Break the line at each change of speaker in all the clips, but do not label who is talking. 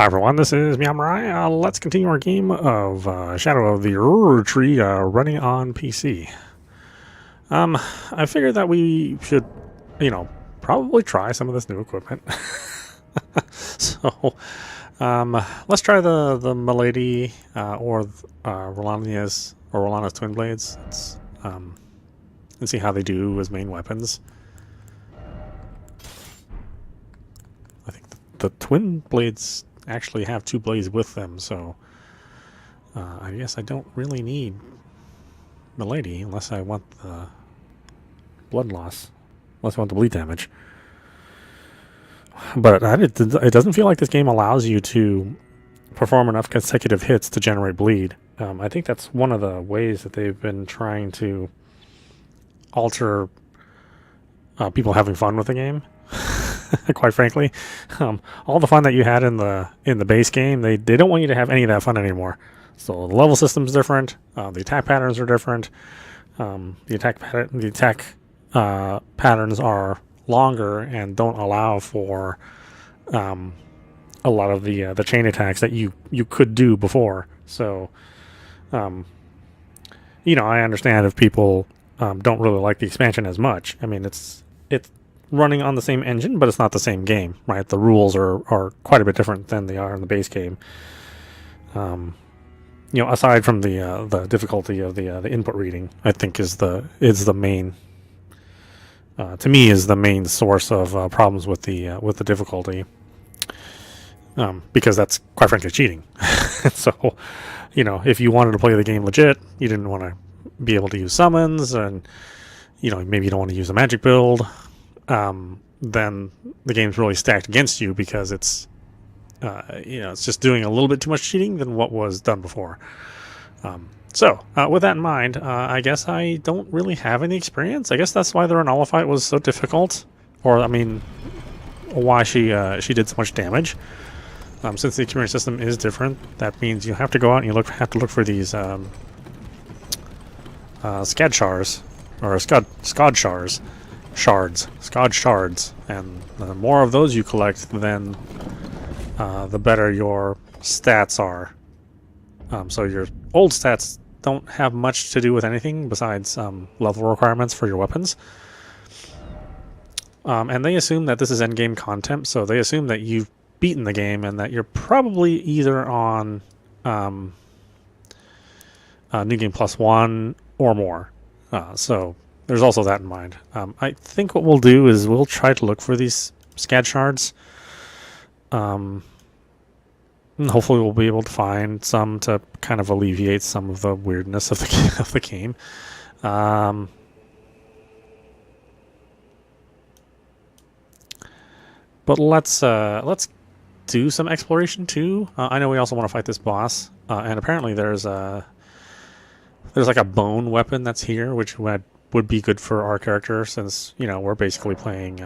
Hi everyone, this is meowmurai. Let's continue our game of Shadow of the Erdtree running on PC. I figured that we should, probably try some of this new equipment. So, let's try the Milady or Rolana's twin blades. And see how they do as main weapons. I think the twin blades actually have two blades with them, so I guess I don't really need Milady unless I want the blood loss, unless I want the bleed damage. But it doesn't feel like this game allows you to perform enough consecutive hits to generate bleed. I think that's one of the ways that they've been trying to alter people having fun with the game. Quite frankly, all the fun that you had in the base game, they don't want you to have any of that fun anymore. So the level system's different, the attack patterns are different, the attack patterns are longer and don't allow for a lot of the chain attacks that you could do before. So, I understand if people don't really like the expansion as much. I mean, it's running on the same engine, but it's not the same game, right? The rules are quite a bit different than they are in the base game. Aside from the difficulty of the input reading, I think is the main to me is the main source of problems with the difficulty, because that's quite frankly cheating. So, if you wanted to play the game legit, you didn't want to be able to use summons, and maybe you don't want to use a magic build. Then the game's really stacked against you because it's just doing a little bit too much cheating than what was done before. So with that in mind, I guess I don't really have any experience. I guess that's why the Renala fight was so difficult, or why she did so much damage. Since the experience system is different, that means you have to go out and have to look for these scad shards or scod shards, and the more of those you collect, then the better your stats are. So your old stats don't have much to do with anything besides level requirements for your weapons. And they assume that this is endgame content, so they assume that you've beaten the game and that you're probably either on New Game Plus 1 or more. So there's also that in mind. I think what we'll do is we'll try to look for these scad shards. And hopefully we'll be able to find some to kind of alleviate some of the weirdness of the game. But let's do some exploration too. I know we also want to fight this boss, and apparently there's like a bone weapon that's here, which would be good for our character, since we're basically playing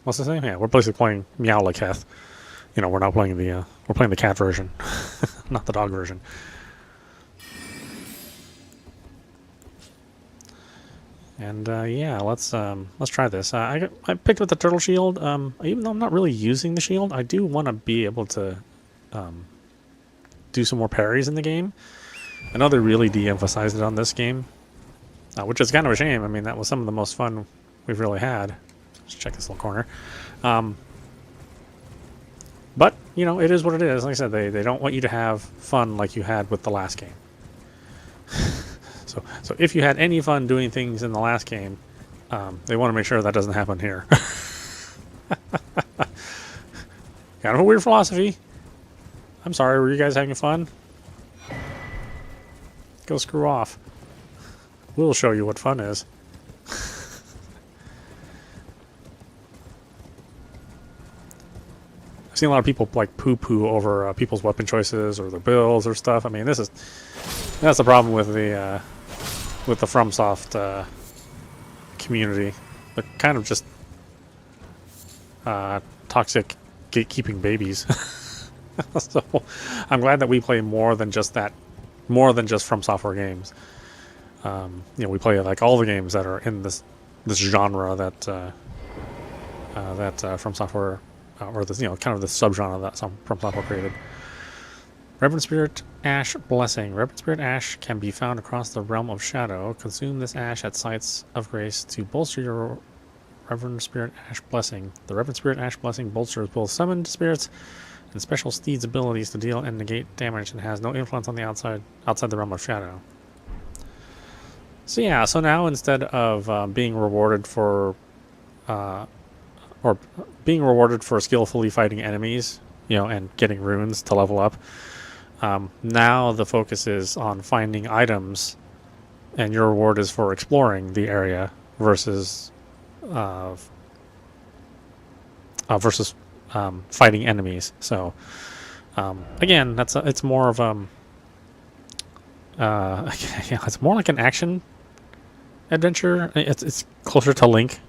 what's his name? Yeah, we're basically playing Meowliketh. We're not playing we're playing the cat version, not the dog version. And yeah, let's try this. I picked up the turtle shield. Even though I'm not really using the shield, I do want to be able to do some more parries in the game. I know they really de-emphasized it on this game, which is kind of a shame. I mean, that was some of the most fun we've really had. Let's check this little corner. But it is what it is. Like I said, they don't want you to have fun like you had with the last game. So if you had any fun doing things in the last game, they want to make sure that doesn't happen here. Kind of a weird philosophy. I'm sorry, were you guys having fun? Go screw off. We'll show you what fun is. I've seen a lot of people like poo-poo over people's weapon choices or their builds or stuff. I mean, that's the problem with the FromSoft community. They're kind of just toxic gatekeeping babies. So I'm glad that we play more than just that more than just From Software games. We play like all the games that are in this genre that From Software or this kind of the subgenre that From Software created. Reverend Spirit Ash Blessing. Reverend Spirit Ash can be found across the realm of shadow. Consume this ash at sites of grace to bolster your Reverend Spirit Ash Blessing. The Reverend Spirit Ash Blessing bolsters both summoned spirits and special steeds' abilities to deal and negate damage and has no influence on the outside the realm of shadow. So yeah, so now instead of being rewarded for skillfully fighting enemies, and getting runes to level up, now the focus is on finding items, and your reward is for exploring the area versus fighting enemies. So again, it's more of it's more like an action adventure. It's closer to Link,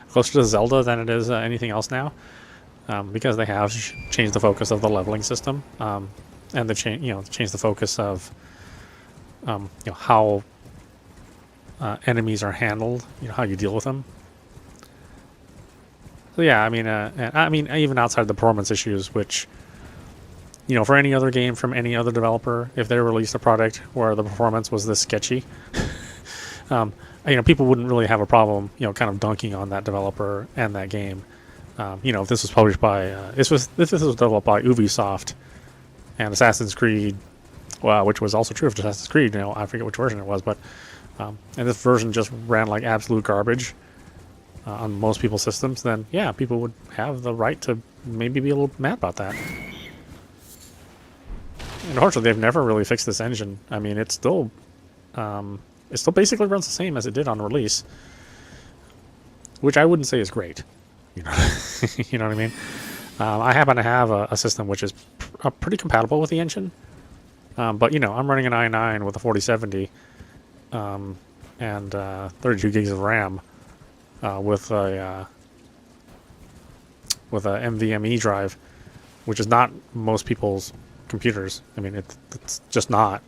closer to Zelda than it is anything else now, because they have changed the focus of the leveling system, and they've changed the focus of how enemies are handled, how you deal with them. So yeah, I mean, even outside the performance issues, which for any other game from any other developer, if they released a product where the performance was this sketchy, people wouldn't really have a problem, kind of dunking on that developer and that game. If this was published by this was developed by Ubisoft and Assassin's Creed, which was also true of Assassin's Creed. I forget which version it was, but and this version just ran like absolute garbage on most people's systems, then yeah, people would have the right to maybe be a little mad about that. Unfortunately, they've never really fixed this engine. I mean, it still basically runs the same as it did on release, which I wouldn't say is great. You know what I mean? I happen to have a system which is pretty compatible with the engine, but I'm running an i9 with a 4070 and 32 gigs of RAM with a NVMe drive, which is not most people's computers. I mean, it's just not.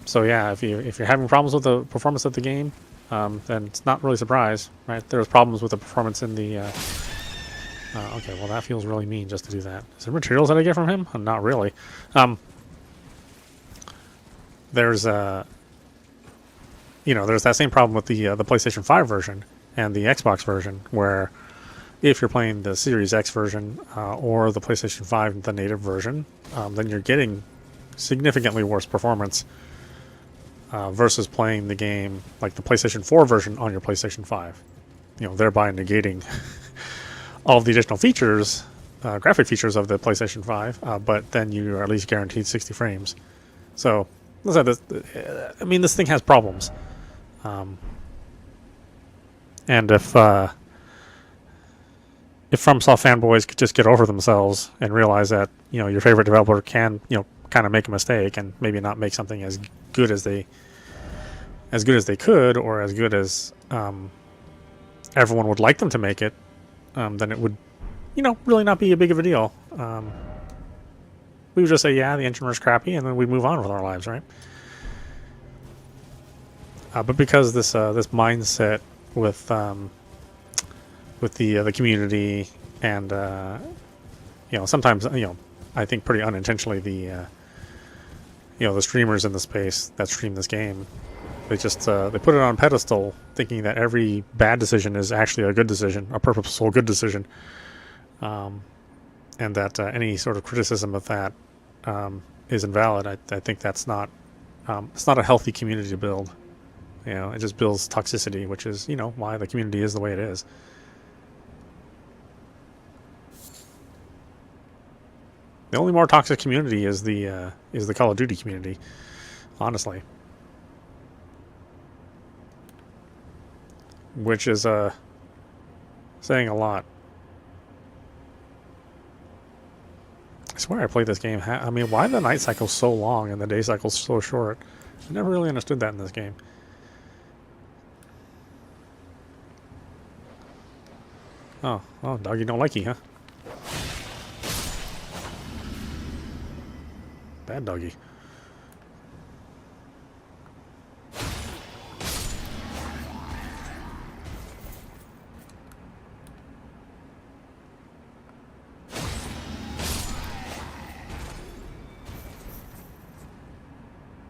So yeah, if you're having problems with the performance of the game, then it's not really a surprise, right? There was problems with the performance in the. Okay, well that feels really mean just to do that. Is there materials that I get from him? Not really. There's there's that same problem with the PlayStation 5 version and the Xbox version, where if you're playing the Series X version or the PlayStation 5, the native version, then you're getting significantly worse performance versus playing the game like the PlayStation 4 version on your PlayStation 5. Thereby negating all of the additional features, graphic features of the PlayStation 5, but then you are at least guaranteed 60 frames. So, this thing has problems. And if FromSoft fanboys could just get over themselves and realize that your favorite developer can kind of make a mistake and maybe not make something as good as they could, or as good as everyone would like them to make it, then it would really not be a big of a deal. We would just say, yeah, the engine was crappy, and then we move on with our lives, right? But because this mindset with the community and sometimes I think pretty unintentionally the streamers in the space that stream this game, they just they put it on a pedestal, thinking that every bad decision is actually a good decision, a purposeful good decision, and that any sort of criticism of that is invalid. I think that's not it's not a healthy community to build. It just builds toxicity, which is why the community is the way it is. The only more toxic community is the Call of Duty community, honestly, which is saying a lot. I swear I played this game. I mean, why the night cycle so long and the day cycle so short? I never really understood that in this game. Oh, doggy don't like you, huh? Bad doggy.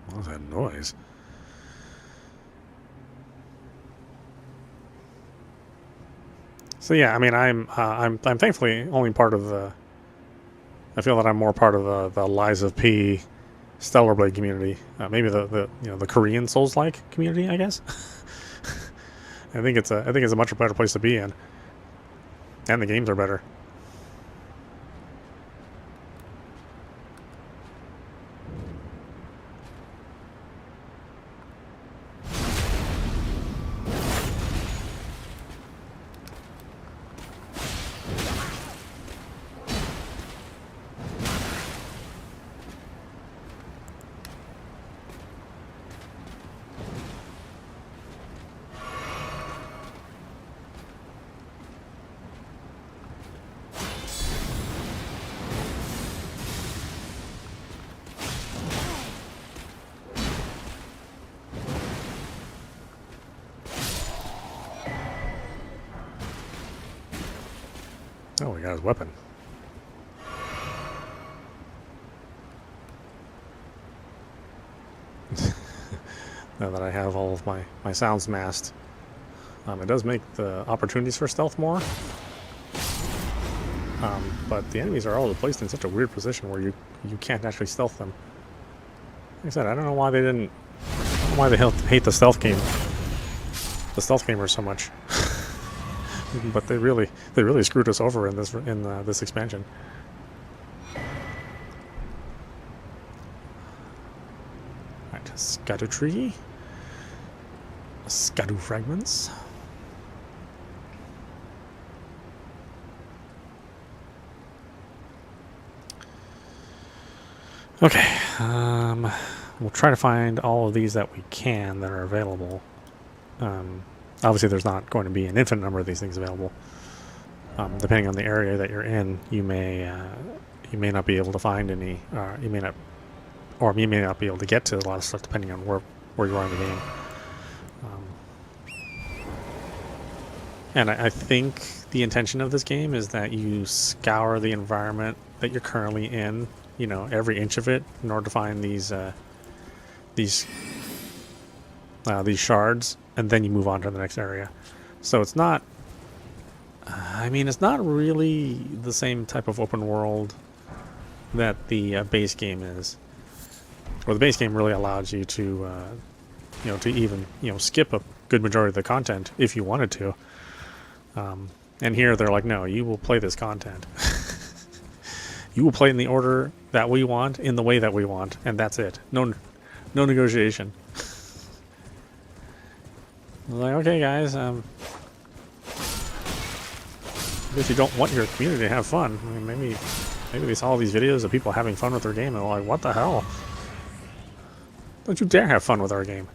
What was that noise? So yeah, I mean, I'm thankfully only part of the. I feel that I'm more part of the Lies of P Stellar Blade community. Maybe the the Korean Souls-like community, I guess. I think it's a much better place to be in, and the games are better. Oh, we got his weapon. Now that I have all of my sounds masked, it does make the opportunities for stealth more. But the enemies are all placed in such a weird position where you can't actually stealth them. Like I said, I don't know why they didn't. I don't know why they hate the stealth gamers so much. But they really screwed us over in this expansion. Right, Erdtree, Scadu fragments. Okay, we'll try to find all of these that we can that are available. Obviously, there's not going to be an infinite number of these things available. Depending on the area that you're in, you may not be able to find any. You may not be able to get to a lot of stuff depending on where you are in the game. And I think the intention of this game is that you scour the environment that you're currently in, every inch of it, in order to find these shards, and then you move on to the next area. So it's not. It's not really the same type of open world that the base game is. Or the base game really allows you to, to even skip a good majority of the content if you wanted to. And here they're like, no, you will play this content. You will play in the order that we want, in the way that we want, and that's it. No negotiation. Like, okay, guys, if you don't want your community to have fun, maybe they saw all these videos of people having fun with their game and they're like, what the hell? Don't you dare have fun with our game.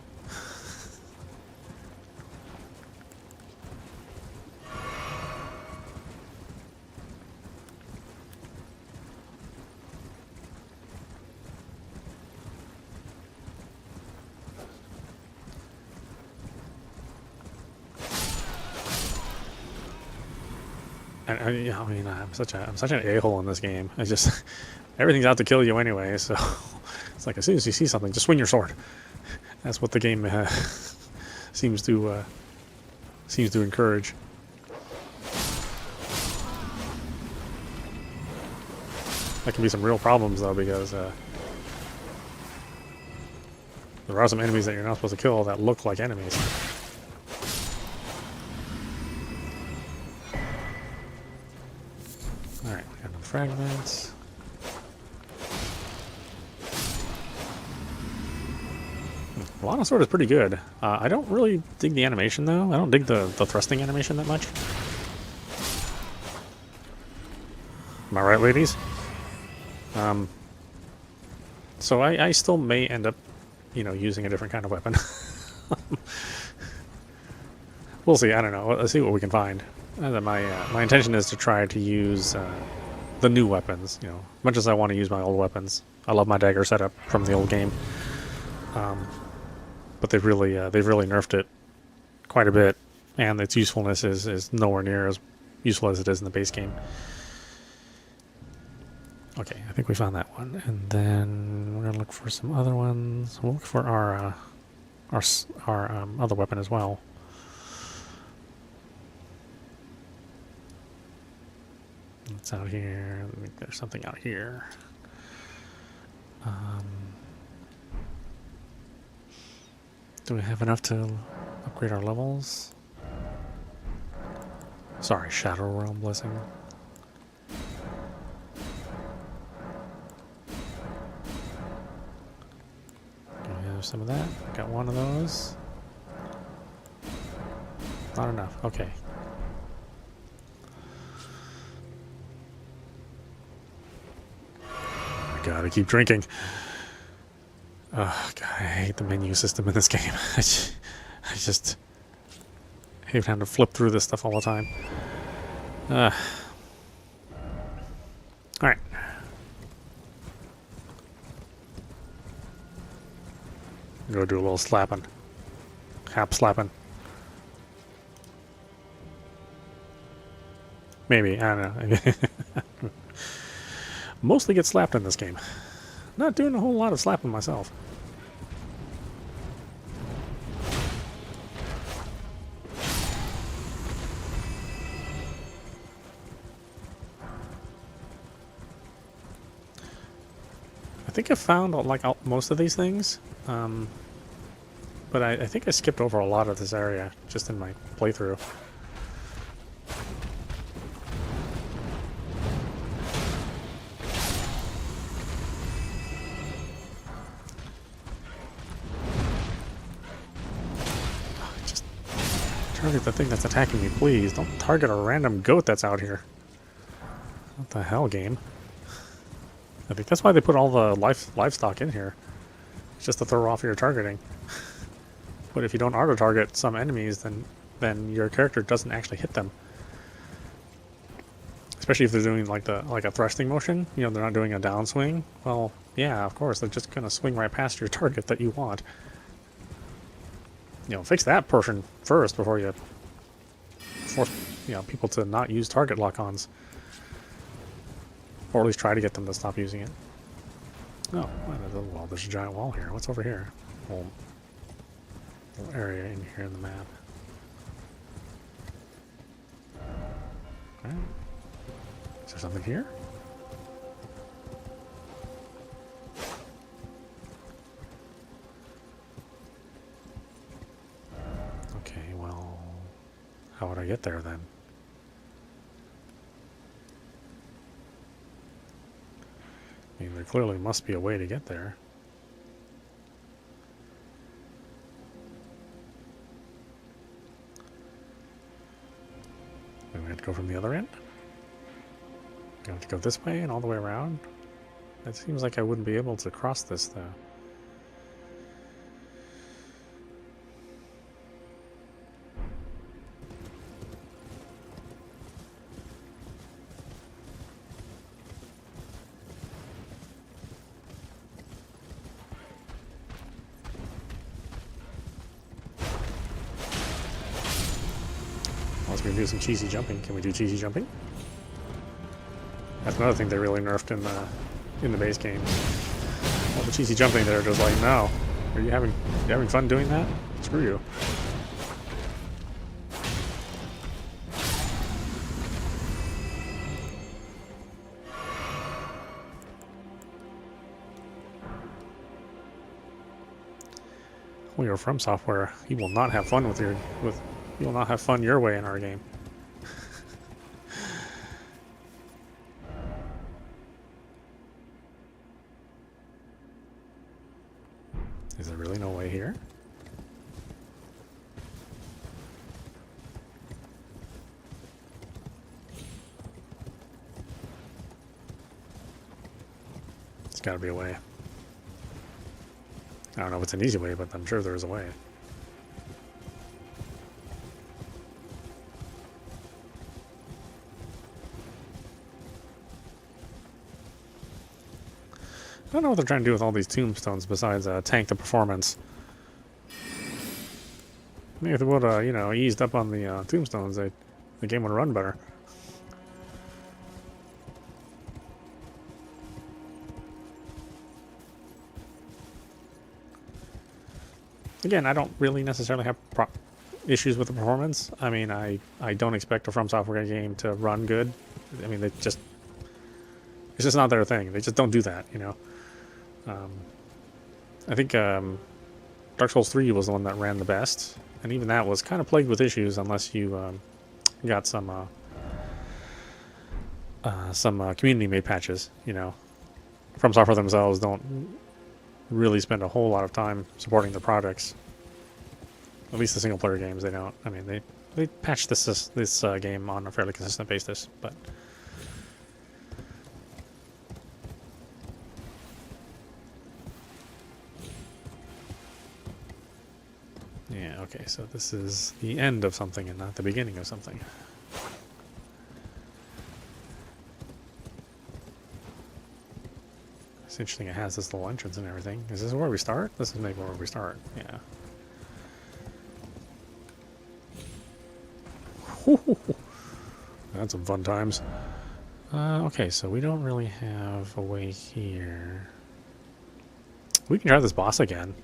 I'm such an a-hole in this game. I just everything's out to kill you anyway. So it's like as soon as you see something, just swing your sword. That's what the game seems to encourage. That can be some real problems though, because there are some enemies that you're not supposed to kill that look like enemies. Alright, got no fragments. Lana Sword is pretty good. I don't really dig the animation though. I don't dig the thrusting animation that much. Am I right, ladies? So I still may end up, using a different kind of weapon. We'll see. I don't know. Let's see what we can find. My intention is to try to use the new weapons. Much as I want to use my old weapons, I love my dagger setup from the old game, but they've really nerfed it quite a bit, and its usefulness is nowhere near as useful as it is in the base game. Okay, I think we found that one, and then we're gonna look for some other ones. We'll look for our other weapon as well. It's out here. I think there's something out here. Do we have enough to upgrade our levels? Sorry, Shadow Realm Blessing. Do we have some of that? Got one of those. Not enough. Okay. Gotta keep drinking. Oh, God, I hate the menu system in this game. I just hate having to flip through this stuff all the time. Alright. Go do a little slapping. Hap slapping. Maybe, I don't know. Mostly get slapped in this game. Not doing a whole lot of slapping myself. I think I found like most of these things, but I think I skipped over a lot of this area just in my playthrough. Target the thing that's attacking me, please. Don't target a random goat that's out here. What the hell, game? I think that's why they put all the livestock in here. It's just to throw off your targeting. But if you don't auto-target some enemies, then your character doesn't actually hit them. Especially if they're doing like a thrusting motion. You know, they're not doing a downswing. Well, yeah, of course, they're just gonna swing right past your target that you want. You know, fix that portion first before you force, you know, people to not use target lock-ons. Or at least try to get them to stop using it. Oh, well, there's a giant wall here. What's over here? Little area in here in the map. Alright. Is there something here? Okay, well, how would I get there then? I mean, there clearly must be a way to get there. And we have to go from the other end? We have to go this way and all the way around? It seems like I wouldn't be able to cross this, though. Unless we can do some cheesy jumping. Can we do cheesy jumping? That's another thing they really nerfed in the base game. All the cheesy jumping, they're just like, no. Are you having fun doing that? Screw you. We are from software. You will not have fun you will not have fun your way in our game. Is there really no way here? There's gotta be a way. I don't know if it's an easy way, but I'm sure there's a way. don't know what they're trying to do with all these tombstones besides tank the performance. Maybe if they would have, eased up on the tombstones, the game would run better. Again, I don't really necessarily have issues with the performance. I mean, I don't expect a From Software game to run good. I mean, it's just not their thing. They just don't do that, I think Dark Souls 3 was the one that ran the best, and even that was kind of plagued with issues unless you got some community-made patches, From Software themselves don't really spend a whole lot of time supporting their projects. At least the single-player games, they don't. I mean, they patch this game on a fairly consistent basis, but... Yeah, okay, so this is the end of something and not the beginning of something. It's interesting it has this little entrance and everything. Is this where we start? This is maybe where we start, yeah. That's some fun times. Okay, so we don't really have a way here. We can try this boss again.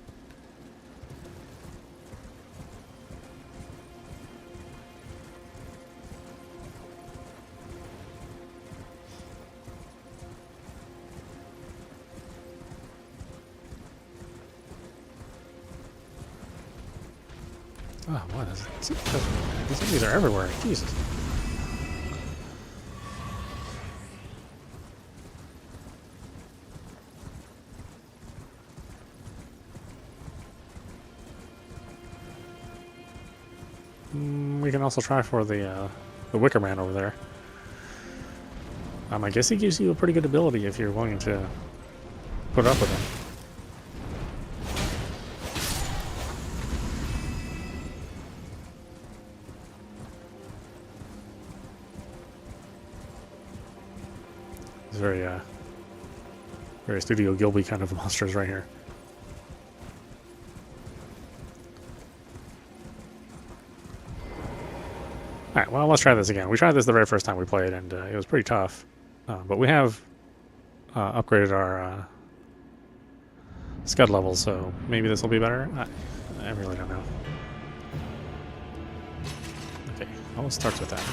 Oh, what is it? These enemies are everywhere. Jesus. We can also try for the Wicker Man over there. I guess he gives you a pretty good ability if you're willing to put up with him. It's very Studio Gilby kind of monsters right here. Alright, well, let's try this again. We tried this the very first time we played, and it was pretty tough. But we have upgraded our scud levels, so maybe this will be better? I really don't know. Okay, well, it starts with that.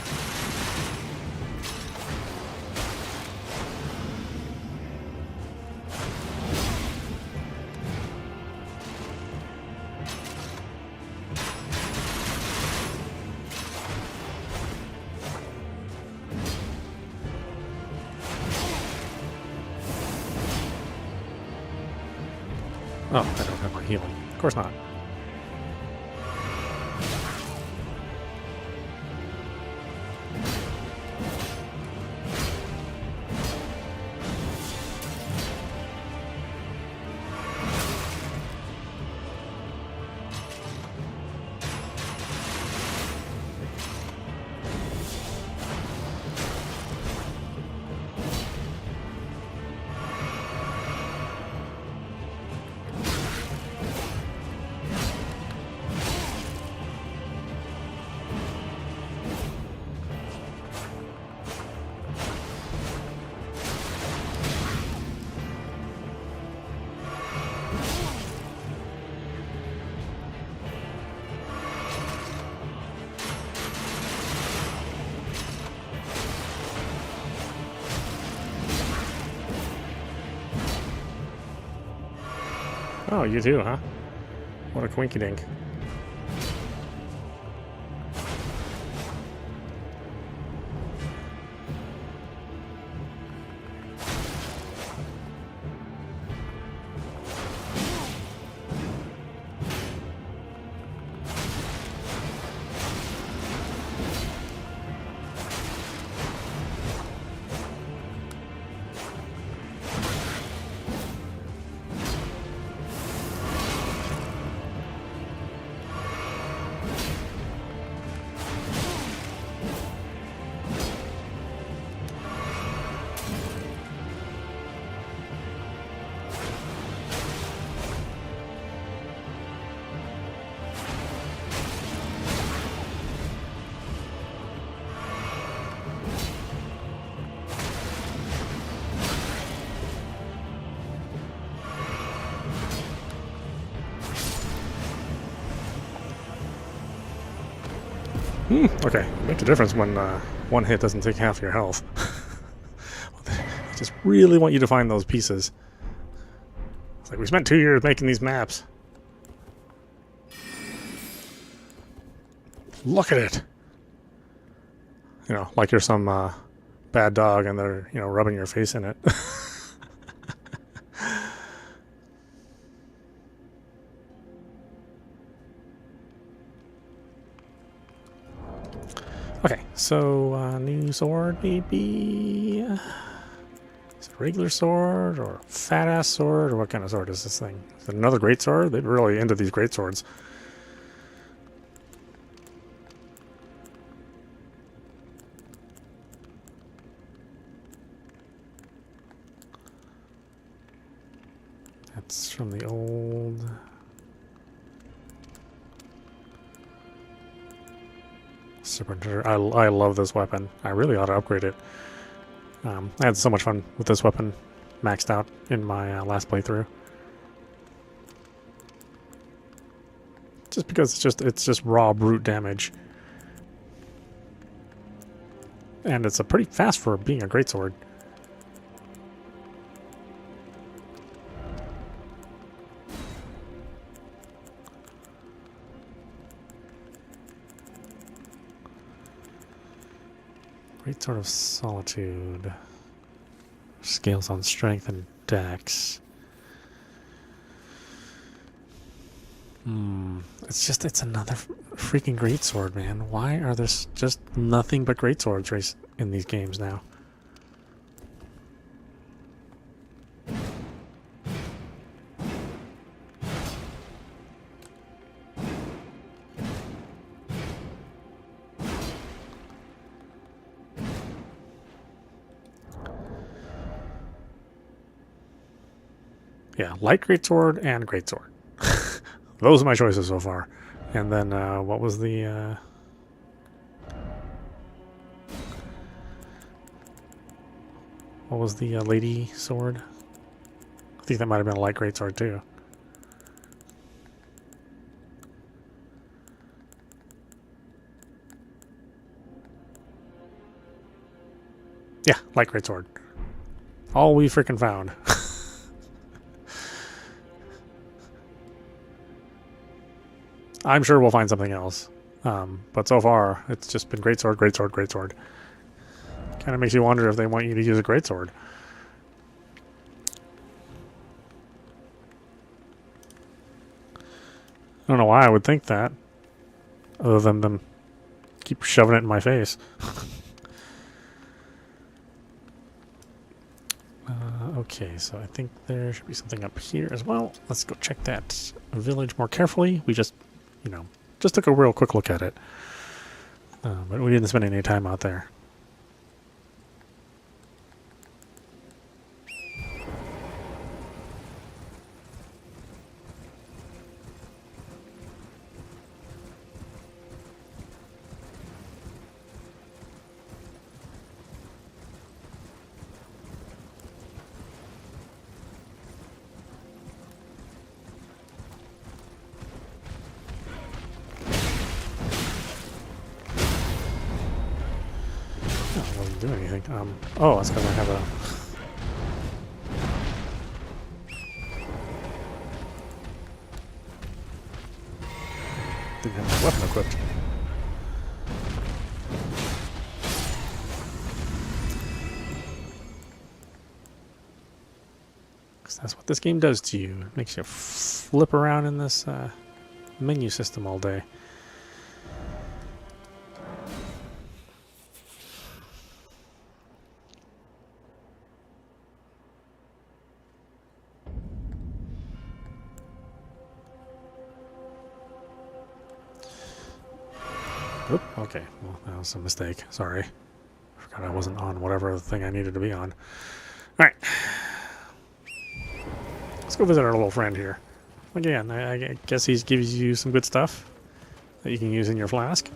Oh, I don't have my healing. Of course not. Oh, you do, huh? What a quinky dink. Okay, make a difference when one hit doesn't take half your health. They just really want you to find those pieces. It's like, we spent 2 years making these maps. Look at it! You know, like you're some bad dog and they're, you know, rubbing your face in it. Okay, so new sword maybe? Is it a regular sword or fat ass sword, or what kind of sword is this thing? Is it another great sword? They're really into these great swords. That's from the old... Super Nintendo. I love this weapon. I really ought to upgrade it. I had so much fun with this weapon maxed out in my last playthrough. Just because it's just raw brute damage. And it's a pretty fast for being a greatsword. Great Sword of Solitude. Scales on strength and dex. It's another freaking greatsword, man. Why are there just nothing but greatswords in these games now? Yeah, light greatsword and greatsword. Those are my choices so far. And then what was the lady sword? I think that might have been a light greatsword too. Yeah, light greatsword. All we freaking found. I'm sure we'll find something else. But so far, it's just been greatsword, greatsword, greatsword. Kind of makes you wonder if they want you to use a greatsword. I don't know why I would think that. Other than them keep shoving it in my face. Okay, so I think there should be something up here as well. Let's go check that village more carefully. We just, you know, just took a real quick look at it. But we didn't spend any time out there. Do anything. Oh, that's because I have a... Didn't have my weapon equipped. Because that's what this game does to you. It makes you flip around in this menu system all day. Oop, okay, well, that was a mistake. Sorry. Forgot I wasn't on whatever the thing I needed to be on. Alright. Let's go visit our little friend here. Again, I guess he gives you some good stuff that you can use in your flask.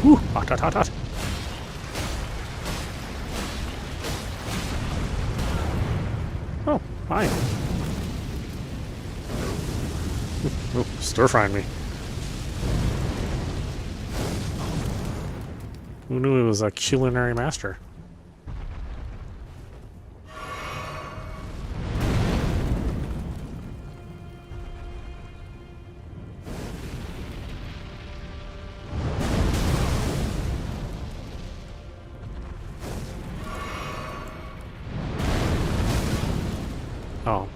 Whew, hot, hot, hot, hot. Oh, hi. Oh, stir-frying me. Who knew he was a culinary master? Oh,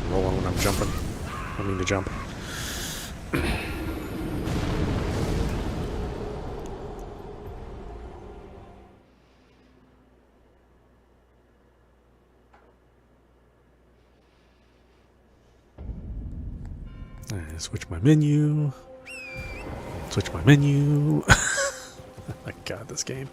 rolling when I'm jumping. I mean to jump. Switch my menu. Switch my menu. Oh my god, this game.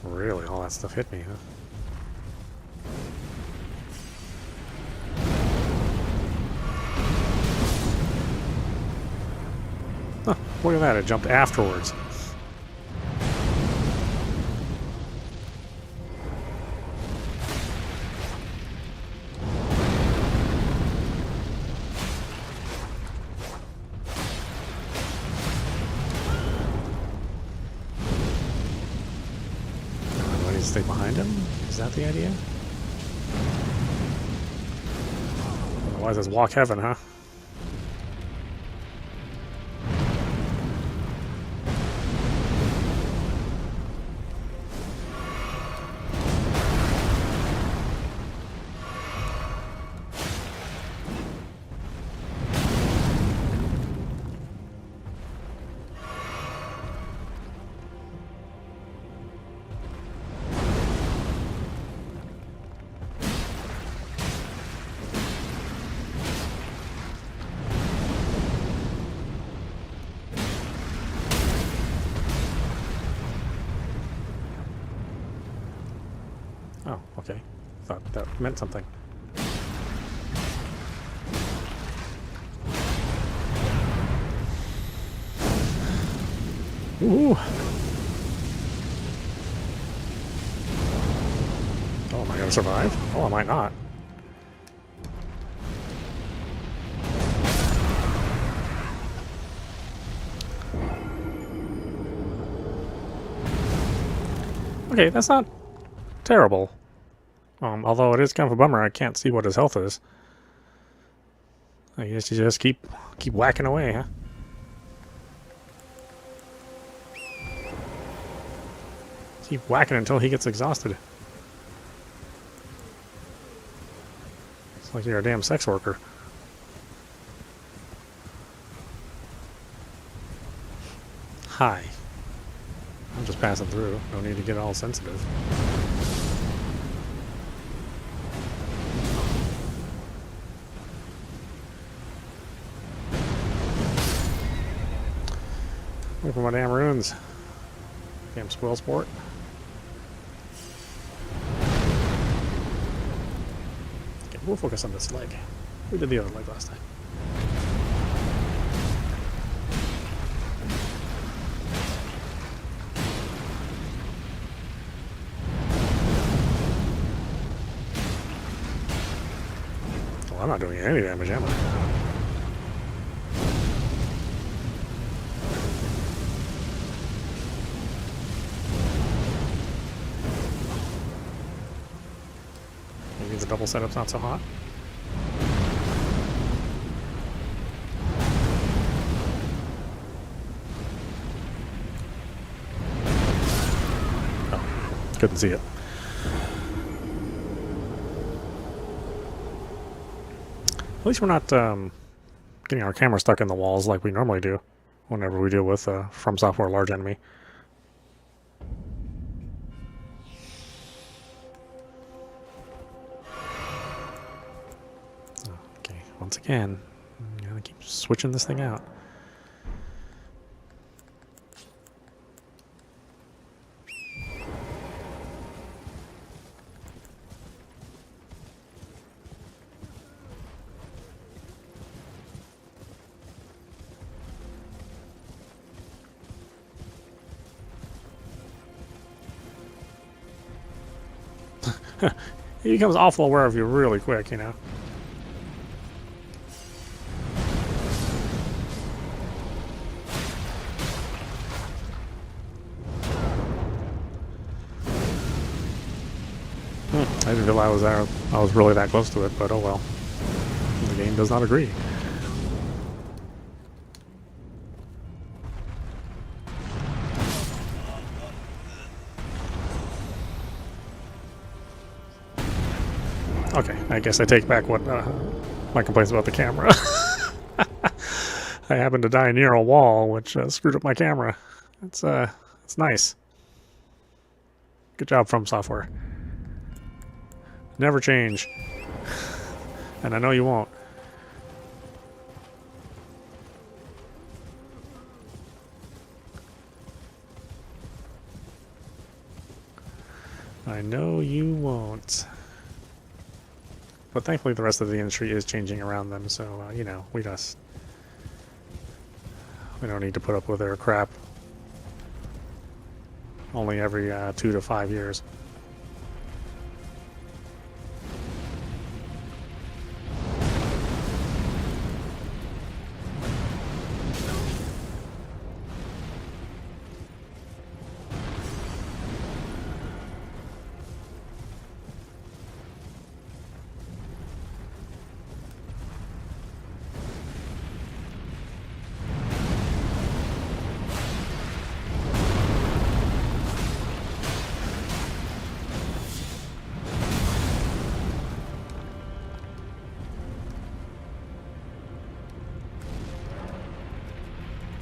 Really, all that stuff hit me, huh? Huh, look at that, it jumped afterwards. Do I need to stay behind him? Is that the idea? Otherwise it's walk heaven, huh? Oh, okay. Thought that meant something. Ooh! Oh, am I gonna survive? Oh, I might not. Okay, that's not terrible. Although it is kind of a bummer, I can't see what his health is. I guess you just keep whacking away, huh? Keep whacking until he gets exhausted. It's like you're a damn sex worker. Hi. I'm just passing through. No need to get all sensitive. Look for my damn runes. Damn squirrel sport. Okay, we'll focus on this leg. We did the other leg last time. Well, I'm not doing any damage, am I? Maybe the double setup's not so hot. Oh, couldn't see it. At least we're not getting our camera stuck in the walls like we normally do whenever we deal with From Software large enemy. Okay, once again, I'm gonna keep switching this thing out. He becomes awful aware of you really quick, you know. I didn't realize I was really that close to it, but oh well. The game does not agree. Okay, I guess I take back what my complaints about the camera. I happened to die near a wall, which screwed up my camera. It's nice. Good job, From Software. Never change. And I know you won't. I know you won't. But thankfully the rest of the industry is changing around them, so, you know, we don't need to put up with their crap. Only every 2 to 5 years.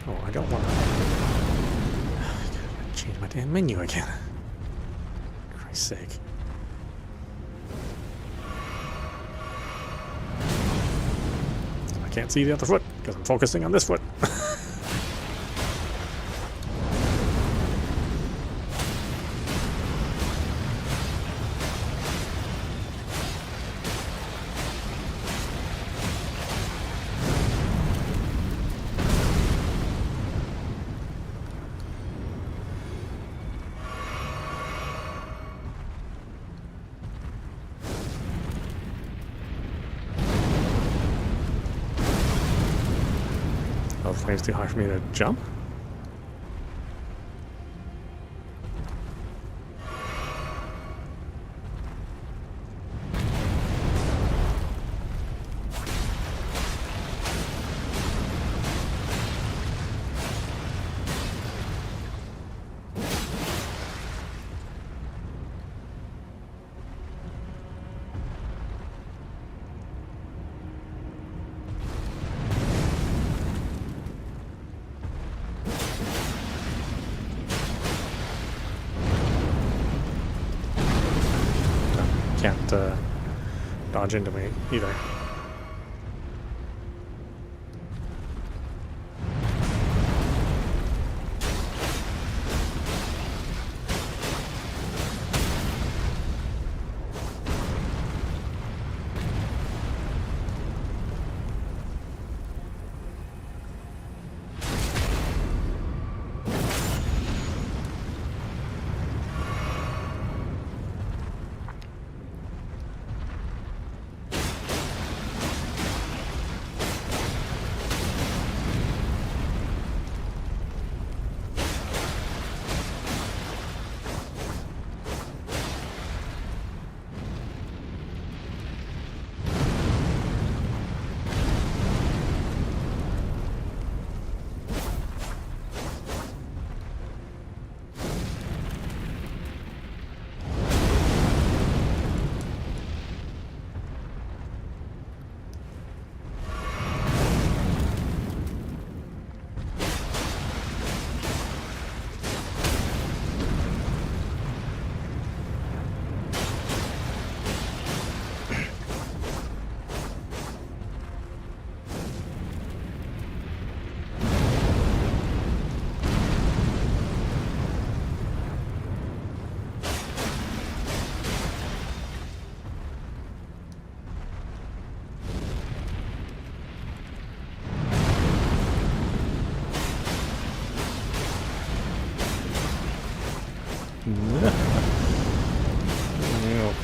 Oh, I don't want to change my damn menu again. For Christ's sake. I can't see the other foot because I'm focusing on this foot. Oh, the flame's too high for me to jump? Can't dodge into me either.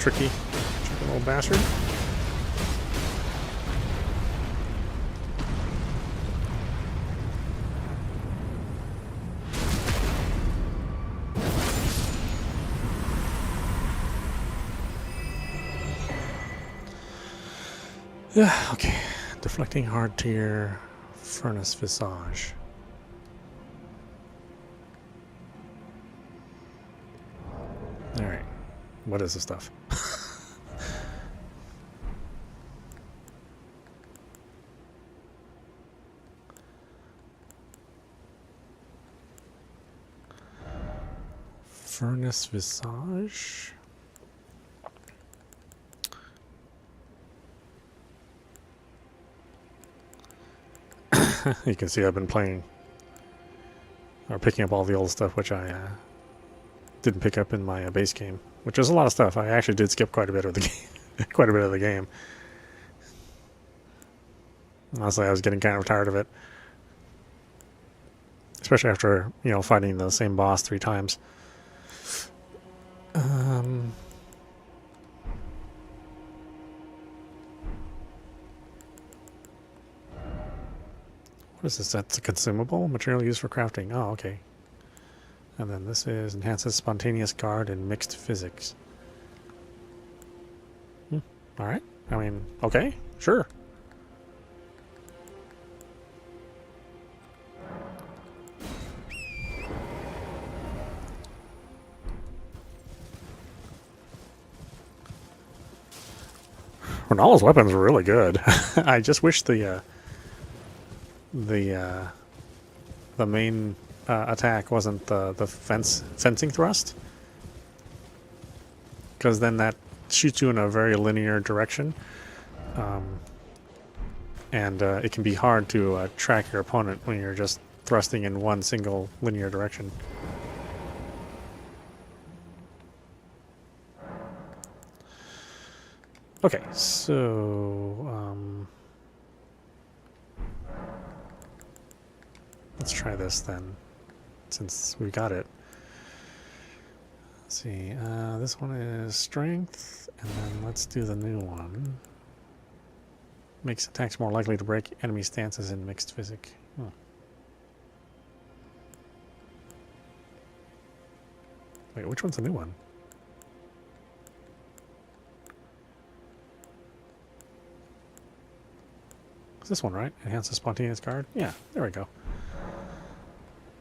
tricky little bastard. Yeah, okay. Deflecting hard tier, furnace visage. Alright. What is this stuff? Furnace visage? You can see I've been playing or picking up all the old stuff which I didn't pick up in my base game, which is a lot of stuff. I actually did skip quite a bit of the game. Quite a bit of the game. Honestly, I was getting kind of tired of it, especially after fighting the same boss 3 times. What is this? That's a consumable material used for crafting. Oh, okay. And then this is enhances spontaneous guard and mixed physics. Alright. I mean, okay, sure. Ronaldo's weapons were really good. I just wish the main attack wasn't the fencing thrust, because then that shoots you in a very linear direction, and it can be hard to track your opponent when you're just thrusting in one single linear direction. Okay, so let's try this then, since we got it. Let's see, this one is strength, and then let's do the new one. Makes attacks more likely to break enemy stances in mixed physic. Wait, which one's the new one? It's this one, right? Enhance the spontaneous guard? Yeah, there we go.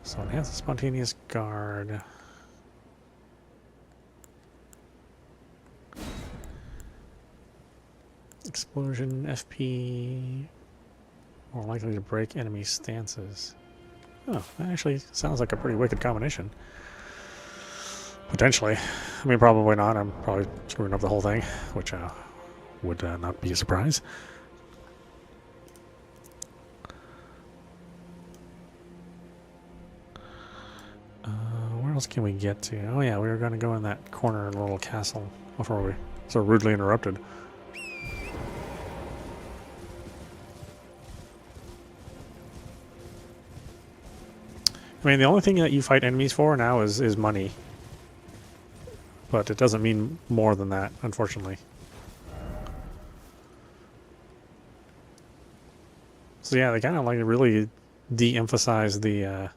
So enhance the spontaneous guard. Explosion, FP, more likely to break enemy stances. Oh, that actually sounds like a pretty wicked combination. Potentially. I mean, probably not. I'm probably screwing up the whole thing, which would not be a surprise. Where else can we get to? Oh yeah, we were going to go in that corner in the little castle before we so rudely interrupted. I mean, the only thing that you fight enemies for now is money. But it doesn't mean more than that, unfortunately. So yeah, they kind of like really de-emphasize the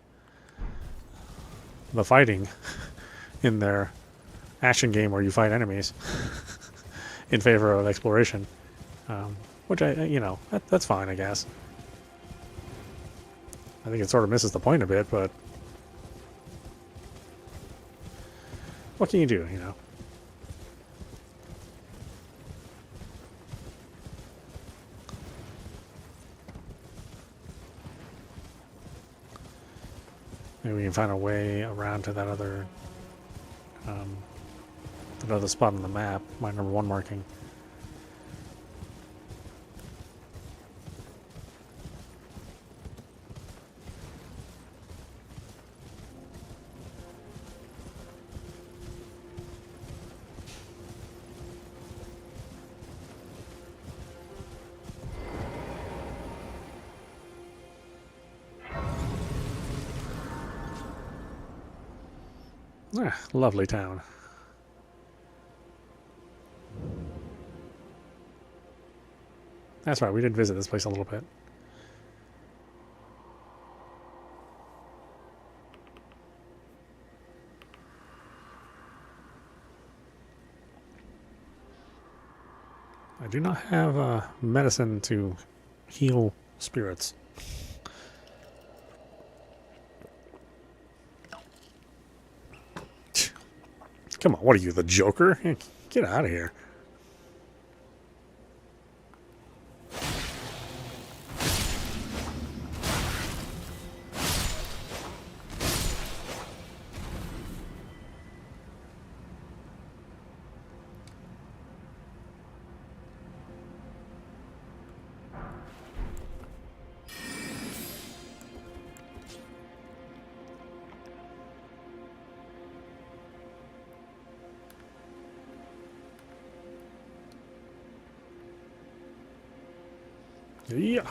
fighting in their action game where you fight enemies in favor of exploration. Which that's fine, I guess. I think it sort of misses the point a bit, but what can you do, Maybe we can find a way around to that other spot on the map, my number 1 marking. Ah, lovely town. That's right, we did visit this place a little bit. I do not have medicine to heal spirits. Come on, what are you, the Joker? Get out of here. Yeah.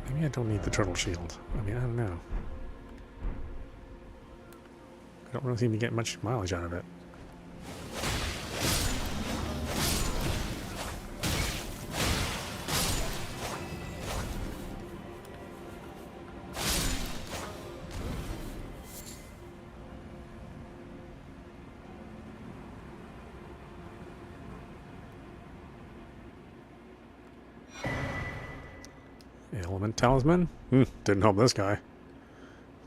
Maybe I don't need the turtle shield. I mean, I don't know. I don't really seem to get much mileage out of it. Element talisman? Didn't help this guy.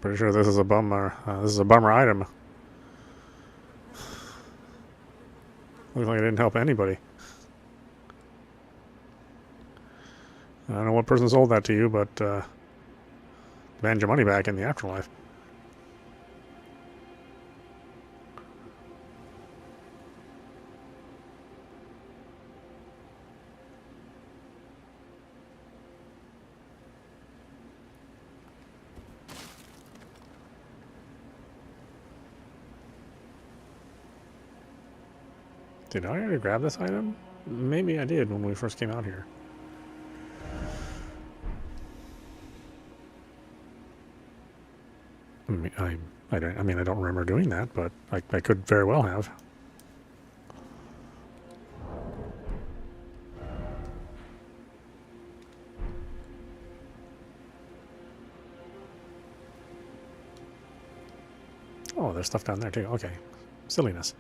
Pretty sure this is a bummer. This is a bummer item. Looks like it didn't help anybody. I don't know what person sold that to you, but demand your money back in the afterlife. Did I already grab this item? Maybe I did when we first came out here. I mean, I don't remember doing that, but I could very well have. Oh, there's stuff down there too. Okay. Silliness.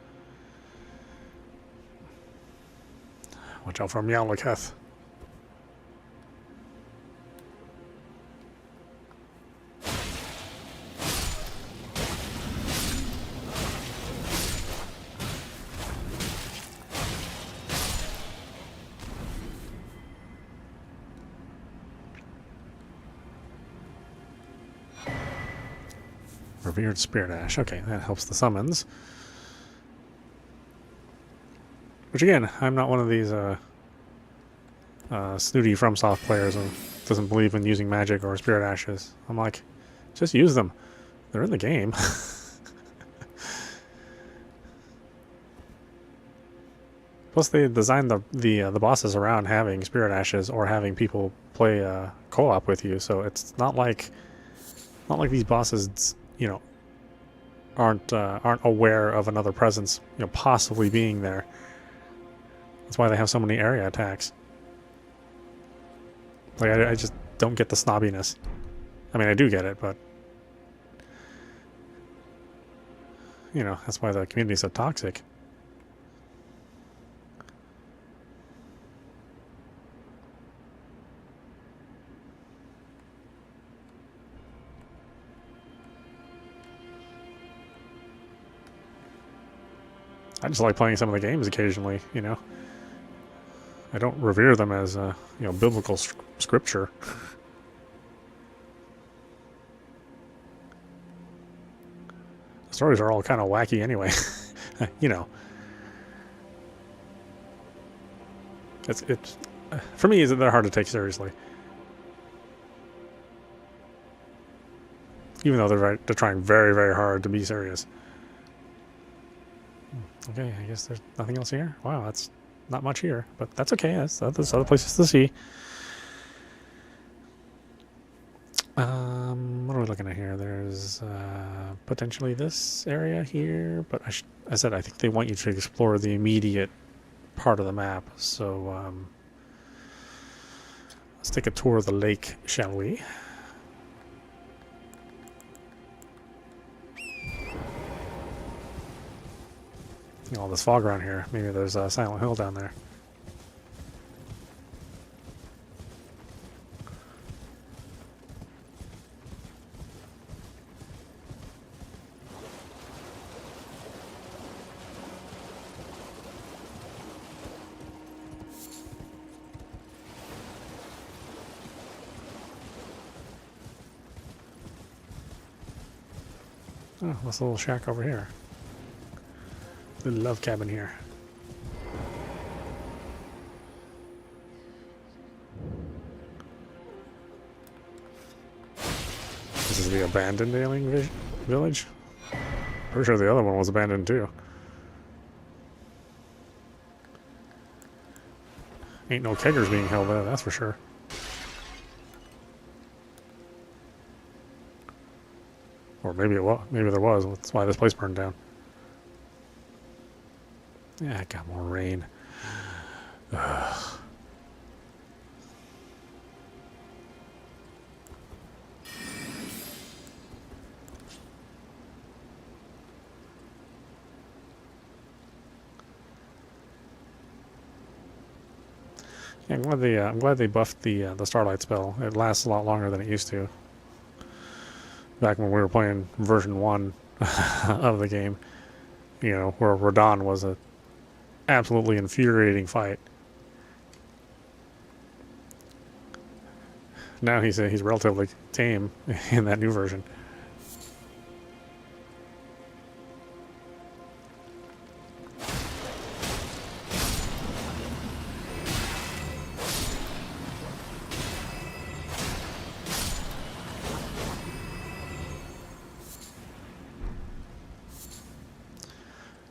Watch out for Meowmurai. Revered Spirit Ash. Okay, that helps the summons. Which again, I'm not one of these snooty FromSoft players who doesn't believe in using magic or Spirit Ashes. I'm like, just use them. They're in the game. Plus, they designed the bosses around having Spirit Ashes or having people play co-op with you, so it's not like these bosses, you know, aren't aware of another presence, you know, possibly being there. That's why they have so many area attacks. Like, I just don't get the snobbiness. I mean, I do get it, but you know, that's why the community's so toxic. I just like playing some of the games occasionally, you know. I don't revere them as, you know, biblical scripture. The stories are all kind of wacky anyway, you know. It's for me, they're hard to take seriously. Even though they're trying very, very hard to be serious. Okay, I guess there's nothing else here. Wow, that's not much here, but that's okay. There's other places to see. What are we looking at here? There's potentially this area here, but I said I think they want you to explore the immediate part of the map. So let's take a tour of the lake, shall we? All this fog around here. Maybe there's a Silent Hill down there. Oh, this little shack over here. Little love cabin here. This is the abandoned alien village? Pretty sure the other one was abandoned too. Ain't no keggers being held there, that's for sure. Or maybe it was. Maybe there was. That's why this place burned down. Yeah, it got more rain. Ugh. Yeah, I'm glad they buffed the Starlight spell. It lasts a lot longer than it used to. Back when we were playing version 1 of the game, you know, where Radon was a absolutely infuriating fight. Now he's relatively tame in that new version.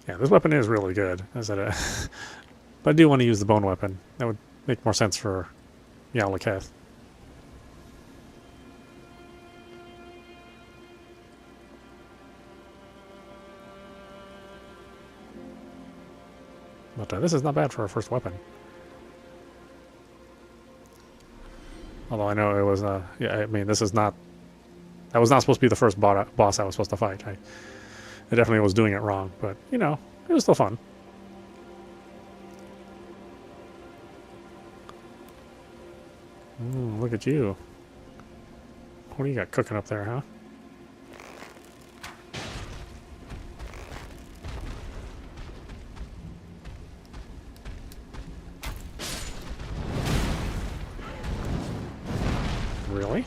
Yeah, this weapon is really good. But I do want to use the bone weapon. That would make more sense for Yowlaketh. But this is not bad for a first weapon. Although I know it was, yeah, I mean, this is not, that was not supposed to be the first boss I was supposed to fight. I definitely was doing it wrong, but, you know, it was still fun. Ooh, look at you. What do you got cooking up there, huh? Really?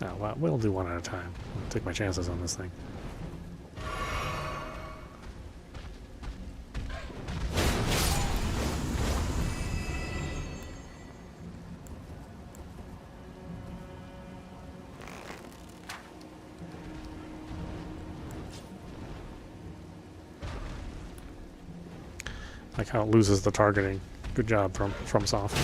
Oh, well, we'll do one at a time. I'll take my chances on this thing. Like how it loses the targeting. Good job from FromSoft.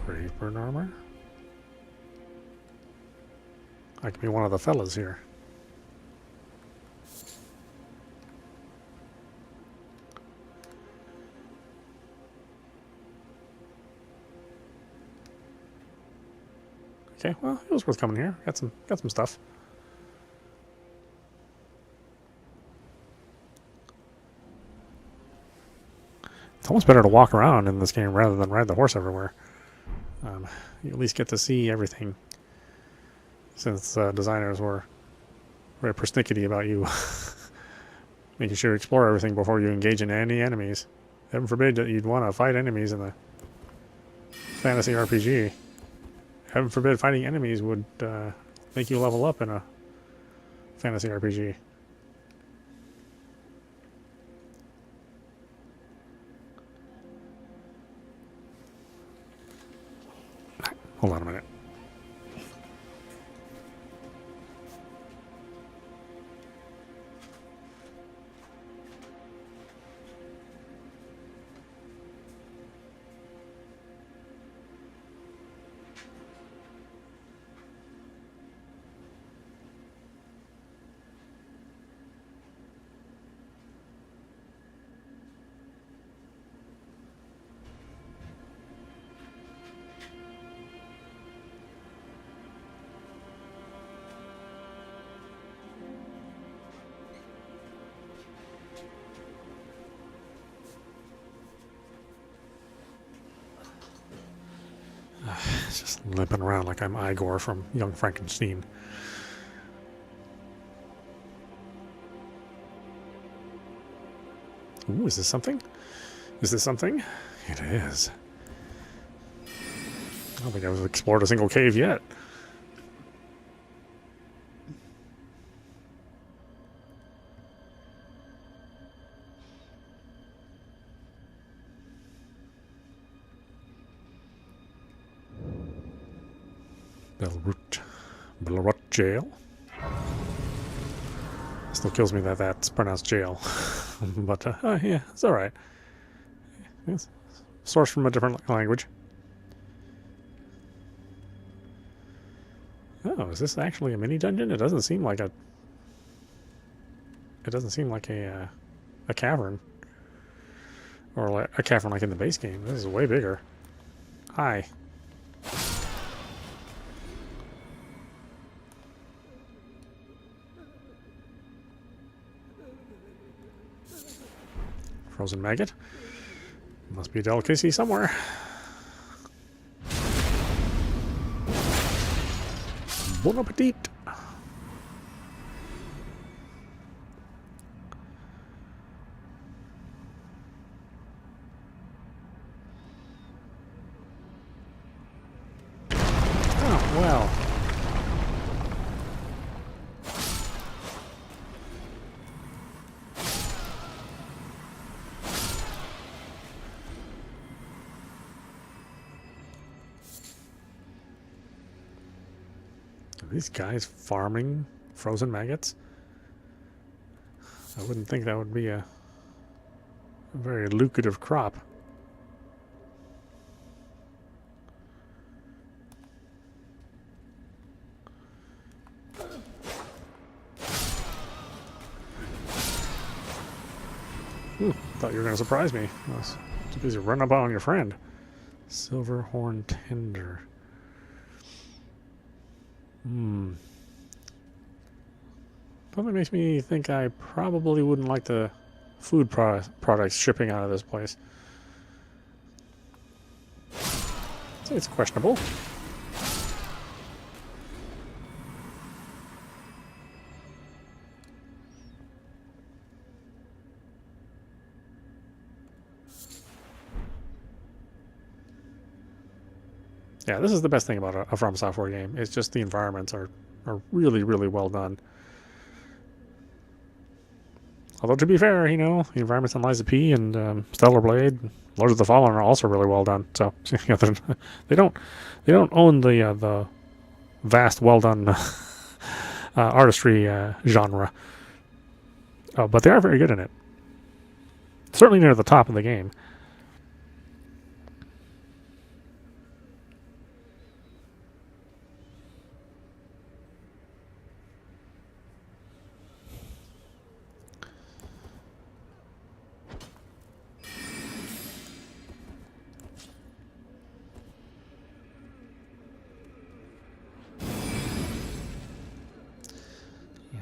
Graveburn armor. I could be one of the fellas here. Okay, well, it was worth coming here. Got some stuff. It's almost better to walk around in this game rather than ride the horse everywhere. You at least get to see everything since designers were very persnickety about you making sure you explore everything before you engage in any enemies. Heaven forbid that you'd want to fight enemies in a fantasy RPG. Heaven forbid fighting enemies would make you level up in a fantasy RPG. Hold on a minute. Just limping around like I'm Igor from Young Frankenstein. Ooh, is this something? Is this something? It is. I don't think I've explored a single cave yet. Bellerut Jail. Still kills me that that's pronounced jail. But, yeah, it's alright. It's sourced from a different language. Oh, is this actually a mini dungeon? It doesn't seem like a... It doesn't seem like a cavern. Or like a cavern like in the base game. This is way bigger. Hi. Frozen maggot. Must be a delicacy somewhere. Bon appetit! Oh, well. Are these guys farming frozen maggots? I wouldn't think that would be a very lucrative crop. Ooh, thought you were going to surprise me. I was too busy running up on your friend. Silverhorn tender. Probably makes me think I probably wouldn't like the food products shipping out of this place. It's questionable. Yeah, this is the best thing about a From Software game. It's just the environments are really, really well done. Although, to be fair, you know, the environments in Liza P and Stellar Blade, Lords of the Fallen are also really well done. So, you know, they don't own the vast, well done artistry genre, but they are very good in it. Certainly near the top of the game.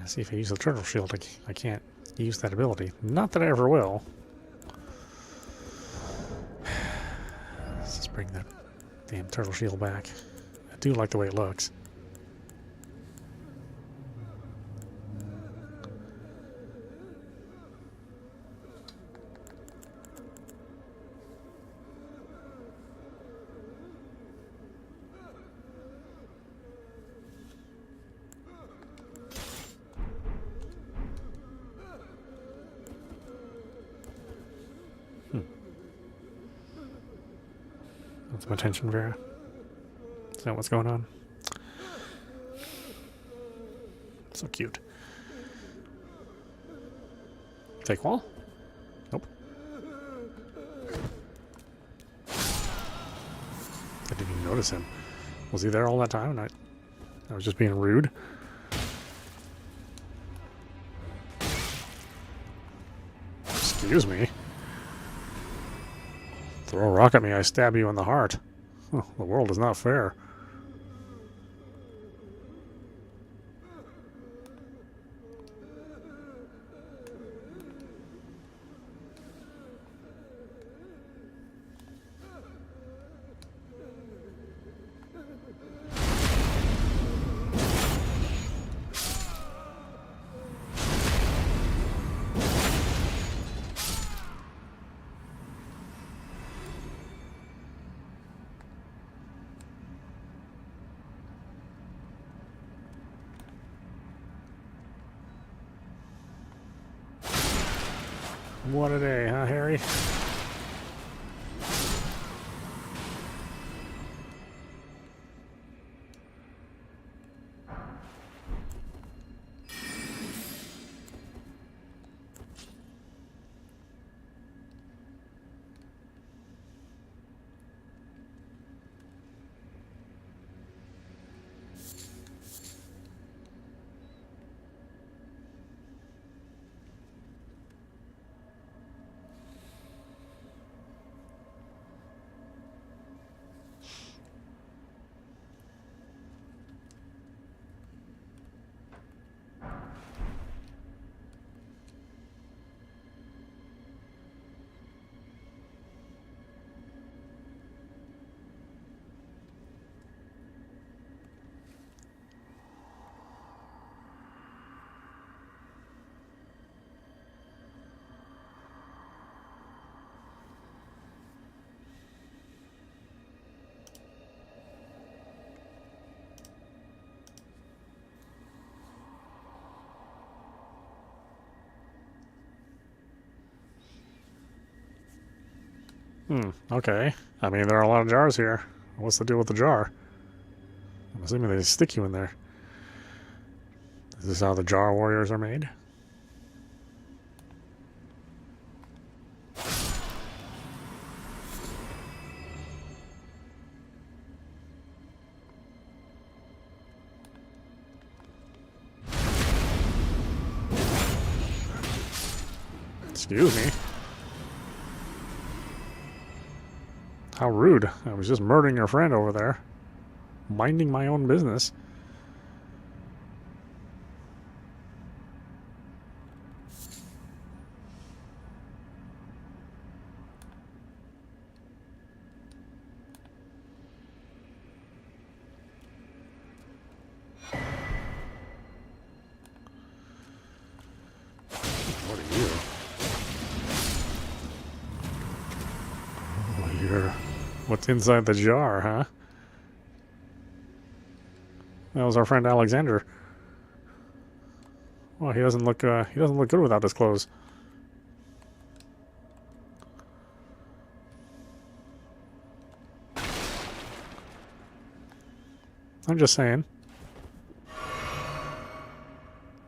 See if I use the turtle shield, I can't use that ability. Not that I ever will. Let's just bring that damn turtle shield back. I do like the way it looks. That's some attention, Vera. Is that what's going on? So cute. Take wall? Nope. I didn't even notice him. Was he there all that time? And I was just being rude. Excuse me. Throw a rock at me, I stab you in the heart. Oh, the world is not fair. What a day, huh, Harry? Okay. I mean, there are a lot of jars here. What's the deal with the jar? I'm assuming they stick you in there. Is this how the jar warriors are made? Excuse me. How rude. I was just murdering your friend over there. Minding my own business. What are you? Oh, you're... What's inside the jar, huh? That was our friend Alexander. Well, he doesn't look good without his clothes. I'm just saying.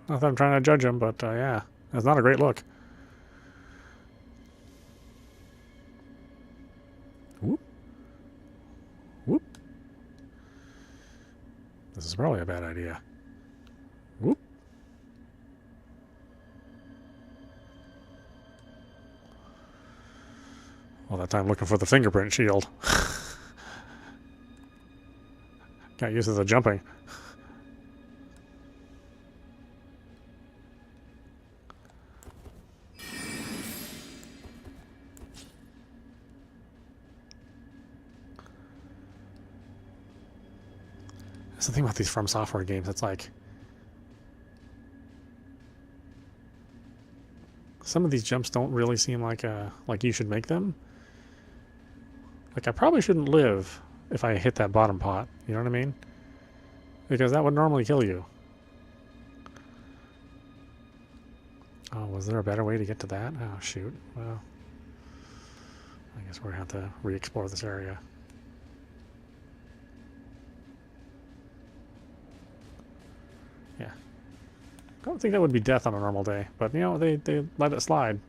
Not that I'm trying to judge him, but yeah, that's not a great look. Whoop. Whoop. This is probably a bad idea. Whoop. All that time looking for the fingerprint shield. Got used to the jumping. That's the thing about these From Software games. It's like some of these jumps don't really seem like you should make them. Like I probably shouldn't live if I hit that bottom pot. You know what I mean? Because that would normally kill you. Oh, was there a better way to get to that? Oh, shoot. Well, I guess we're going to have to re-explore this area. don't think that would be death on a normal day, but you know, they let it slide.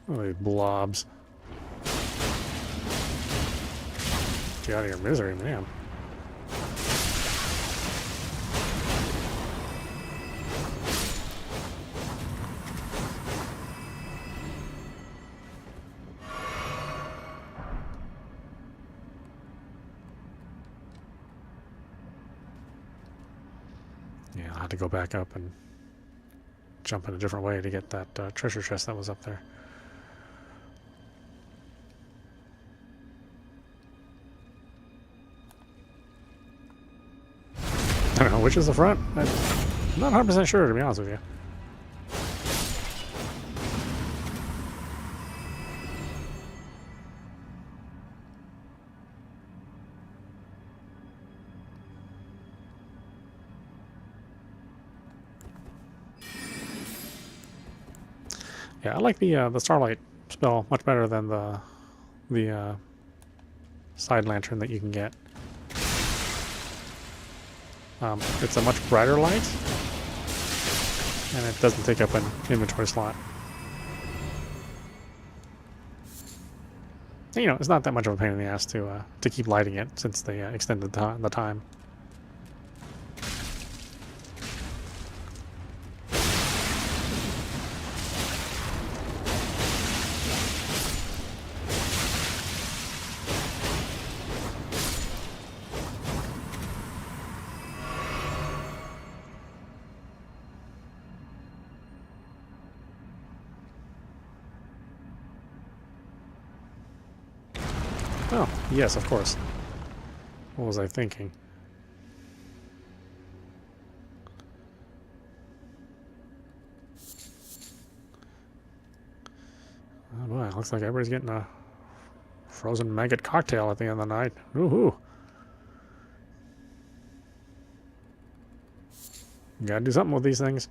Oh, these blobs. Get out of your misery, man. Yeah, I'll have to go back up and jump in a different way to get that treasure chest that was up there. I don't know, which is the front? I'm not 100% sure, to be honest with you. Yeah, I like the starlight spell much better than the side lantern that you can get. It's a much brighter light, and it doesn't take up an inventory slot. And, you know, it's not that much of a pain in the ass to keep lighting it since they extended the time. Oh, yes, of course. What was I thinking? Oh boy, looks like everybody's getting a frozen maggot cocktail at the end of the night. Woohoo! Gotta do something with these things.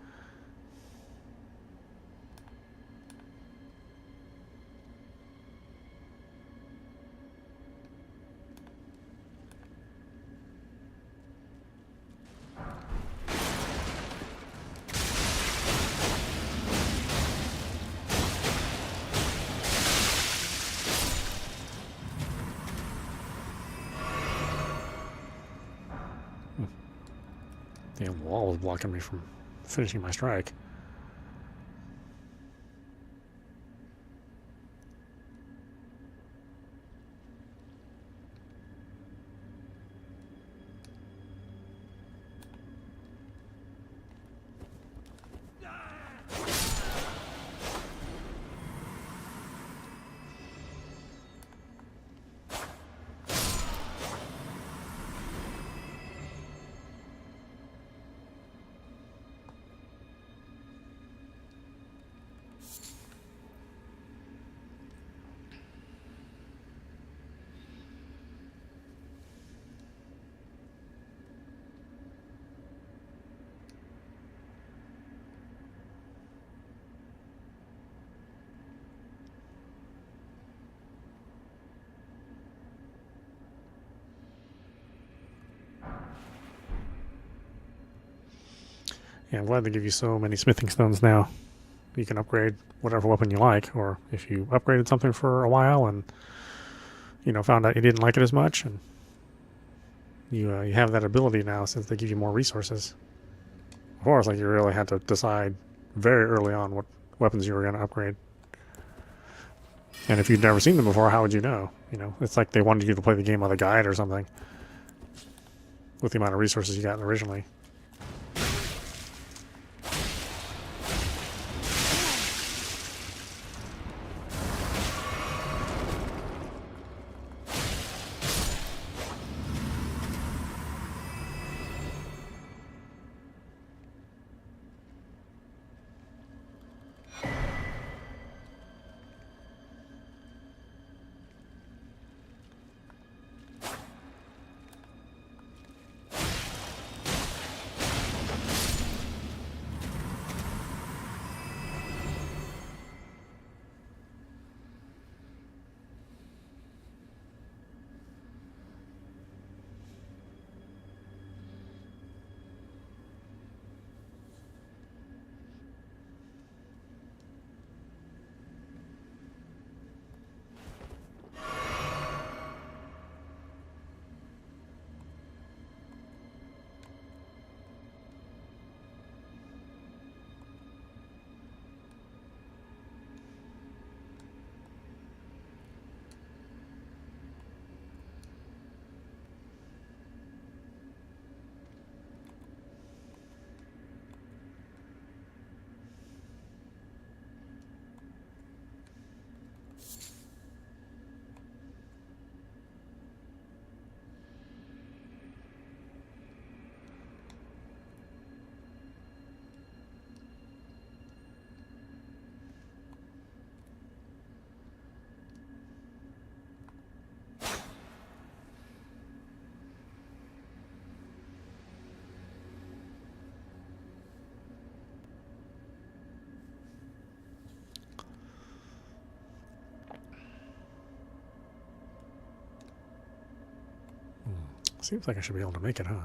The wall was blocking me from finishing my strike. Yeah, I'm glad they give you so many smithing stones now. You can upgrade whatever weapon you like, or if you upgraded something for a while and you know found out you didn't like it as much, and you have that ability now since they give you more resources. Before, it's like you really had to decide very early on what weapons you were going to upgrade. And if you'd never seen them before, how would you know? You know, it's like they wanted you to play the game with a guide or something with the amount of resources you got originally. Seems like I should be able to make it, huh?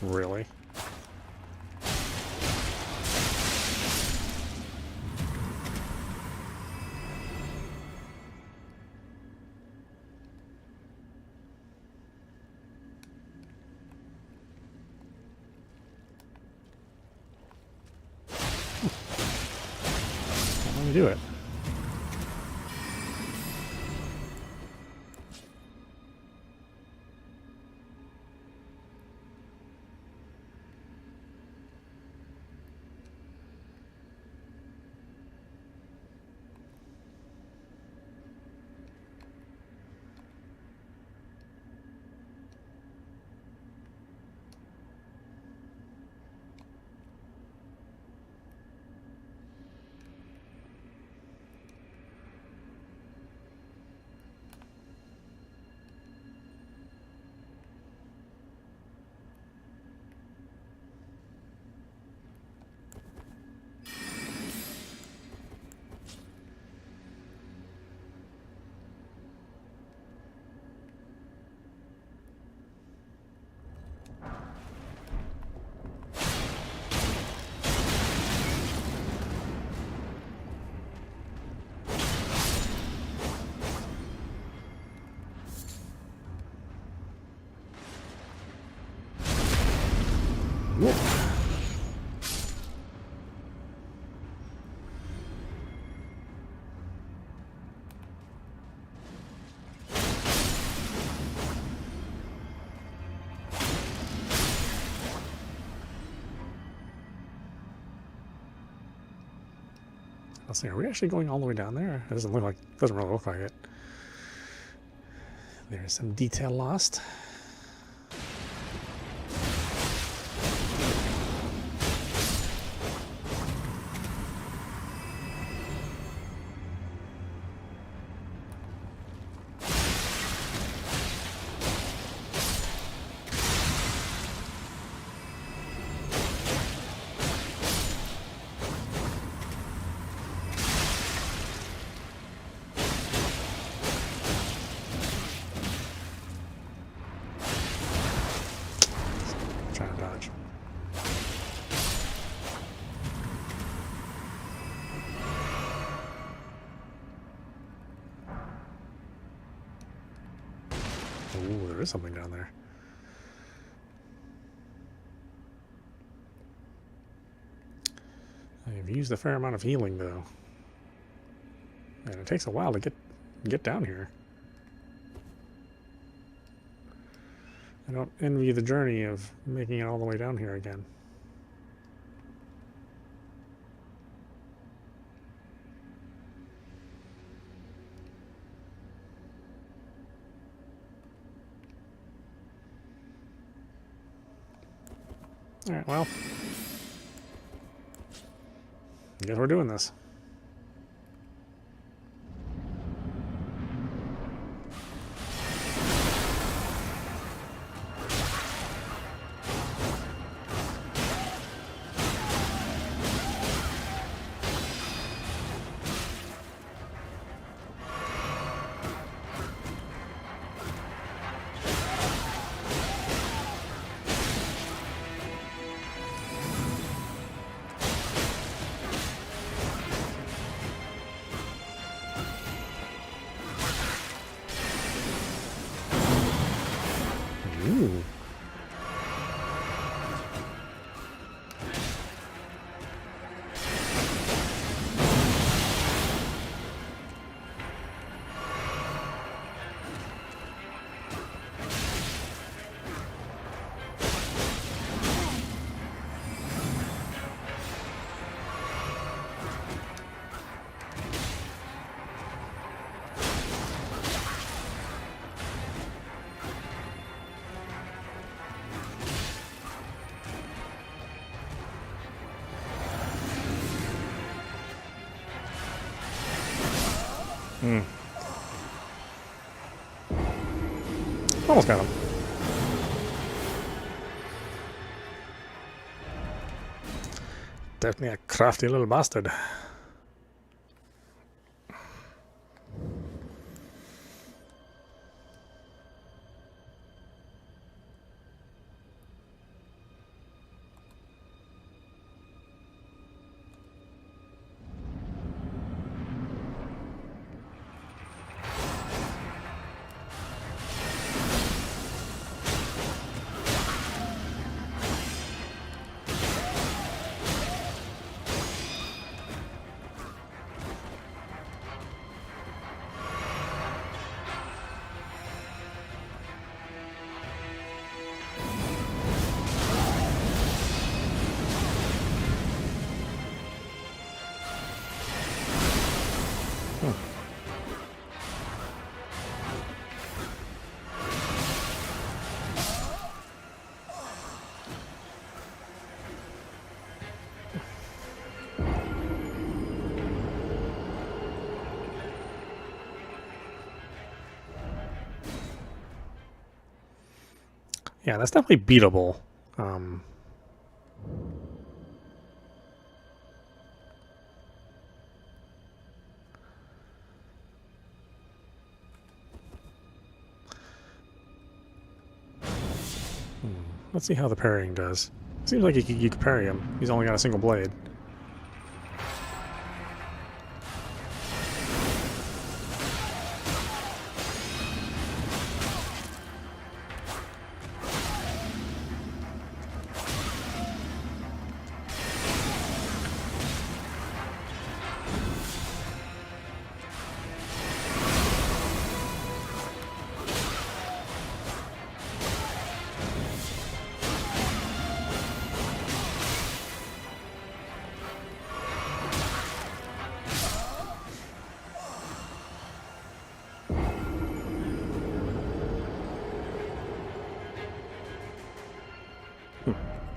Really? Let me do it. Let's see, are we actually going all the way down there? It doesn't look like, doesn't really look like it. There's some detail lost. Trying to dodge. Ooh, there is something down there. I've used a fair amount of healing though. And it takes a while to get down here. I don't envy the journey of making it all the way down here again. Alright, well. I guess we're doing this. Ooh. Almost got him. Definitely a crafty little bastard. Yeah, that's definitely beatable. Let's see how the parrying does. Seems like you could parry him. He's only got a single blade.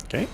Okay.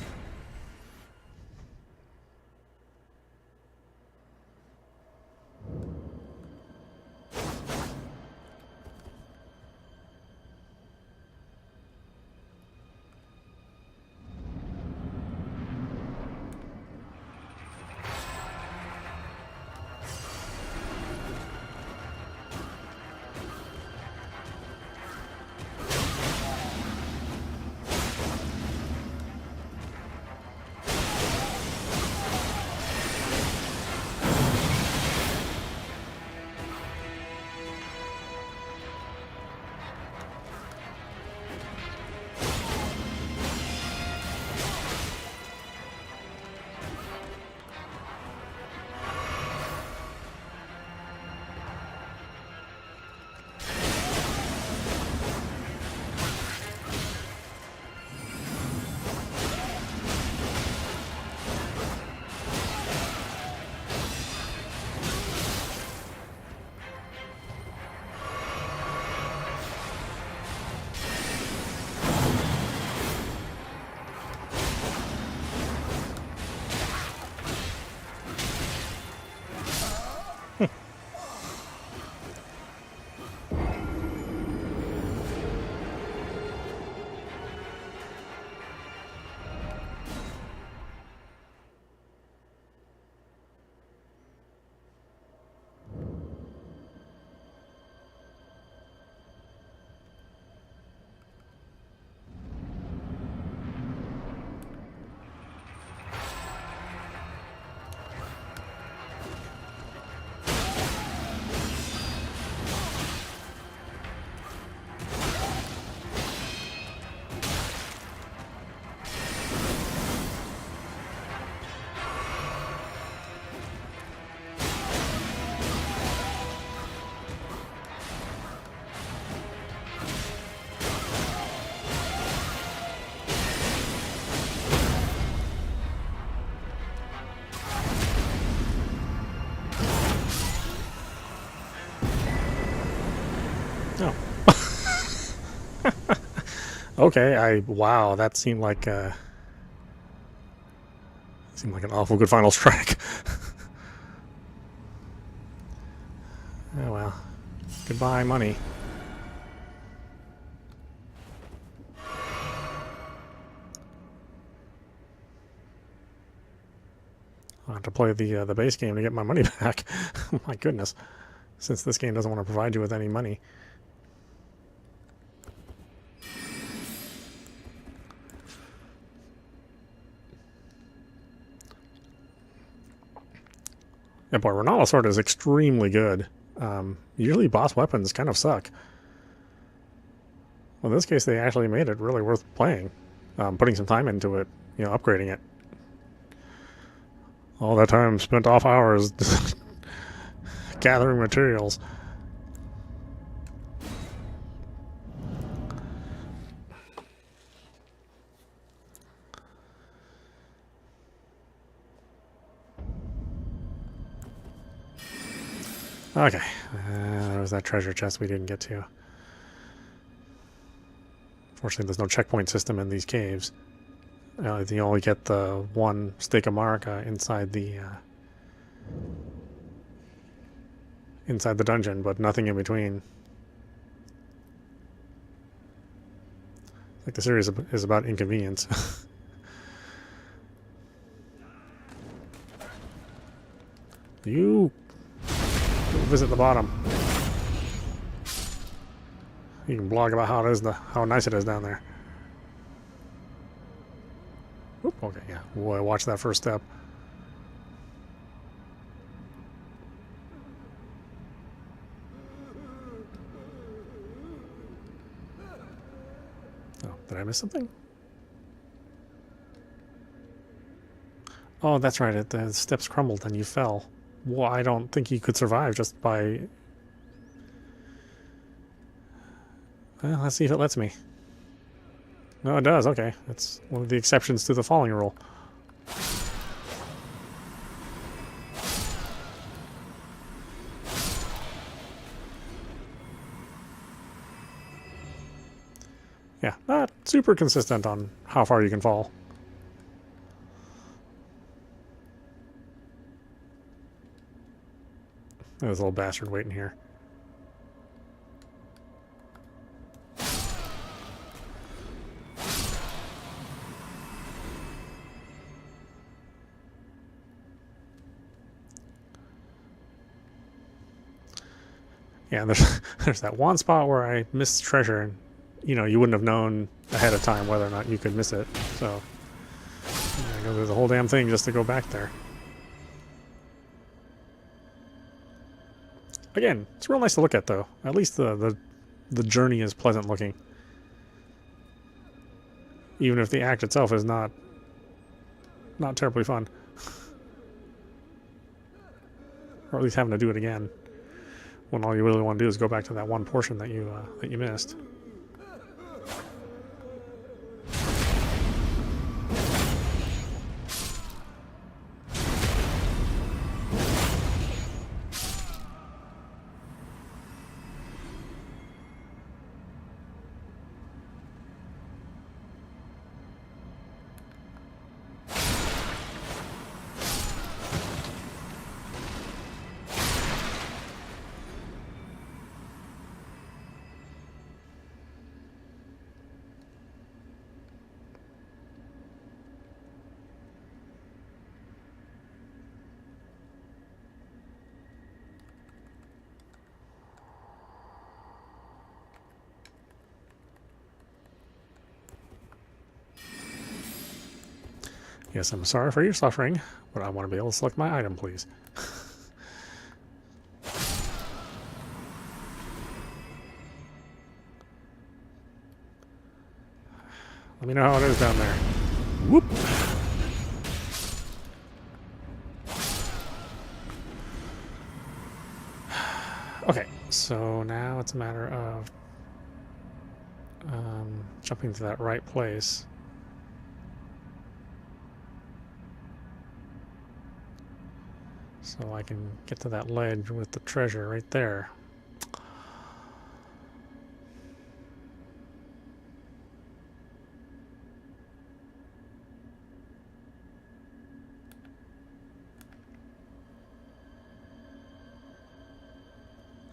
Oh. Okay, wow, that seemed like an awful good final strike. Oh well. Goodbye, money. I'll have to play the base game to get my money back. My goodness. Since this game doesn't want to provide you with any money. Yeah, boy, Ronaldo Sword is extremely good. Usually boss weapons kind of suck. Well, in this case, they actually made it really worth playing. Putting some time into it, you know, upgrading it. All that time spent off hours gathering materials. Okay, there was that treasure chest we didn't get to. Fortunately, there's no checkpoint system in these caves. You only get the one stake of Marika inside the dungeon, but nothing in between. Like the series is about inconvenience. You visit the bottom. You can blog about how nice it is down there. Oop, okay, yeah. Boy, watch that first step. Oh, did I miss something? Oh, that's right. The steps crumbled and you fell. Well, I don't think you could survive just by... Well, let's see if it lets me. No, it does. Okay. That's one of the exceptions to the falling rule. Yeah, not super consistent on how far you can fall. There's a little bastard waiting here. Yeah, there's that one spot where I missed treasure, and you know, you wouldn't have known ahead of time whether or not you could miss it. So I go through the whole damn thing just to go back there. Again, it's real nice to look at, though. At least the journey is pleasant looking, even if the act itself is not terribly fun, or at least having to do it again when all you really want to do is go back to that one portion that you missed. Yes, I'm sorry for your suffering, but I want to be able to select my item, please. Let me know how it is down there. Whoop! Okay, so now it's a matter of jumping to that right place. So I can get to that ledge with the treasure right there.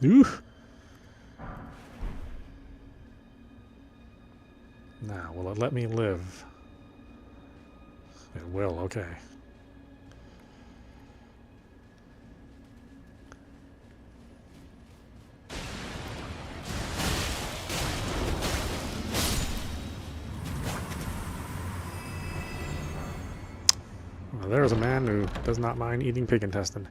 Ooh! Now, will it let me live? It will, okay. there is a man who does not mind eating pig intestine.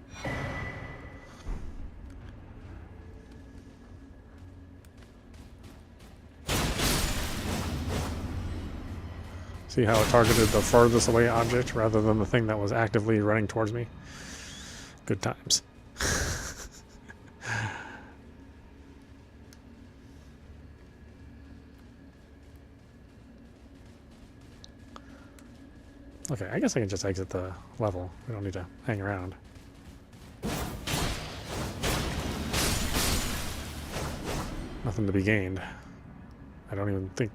See how it targeted the furthest away object rather than the thing that was actively running towards me? Good times. Okay, I guess I can just exit the level. We don't need to hang around. Nothing to be gained. I don't even think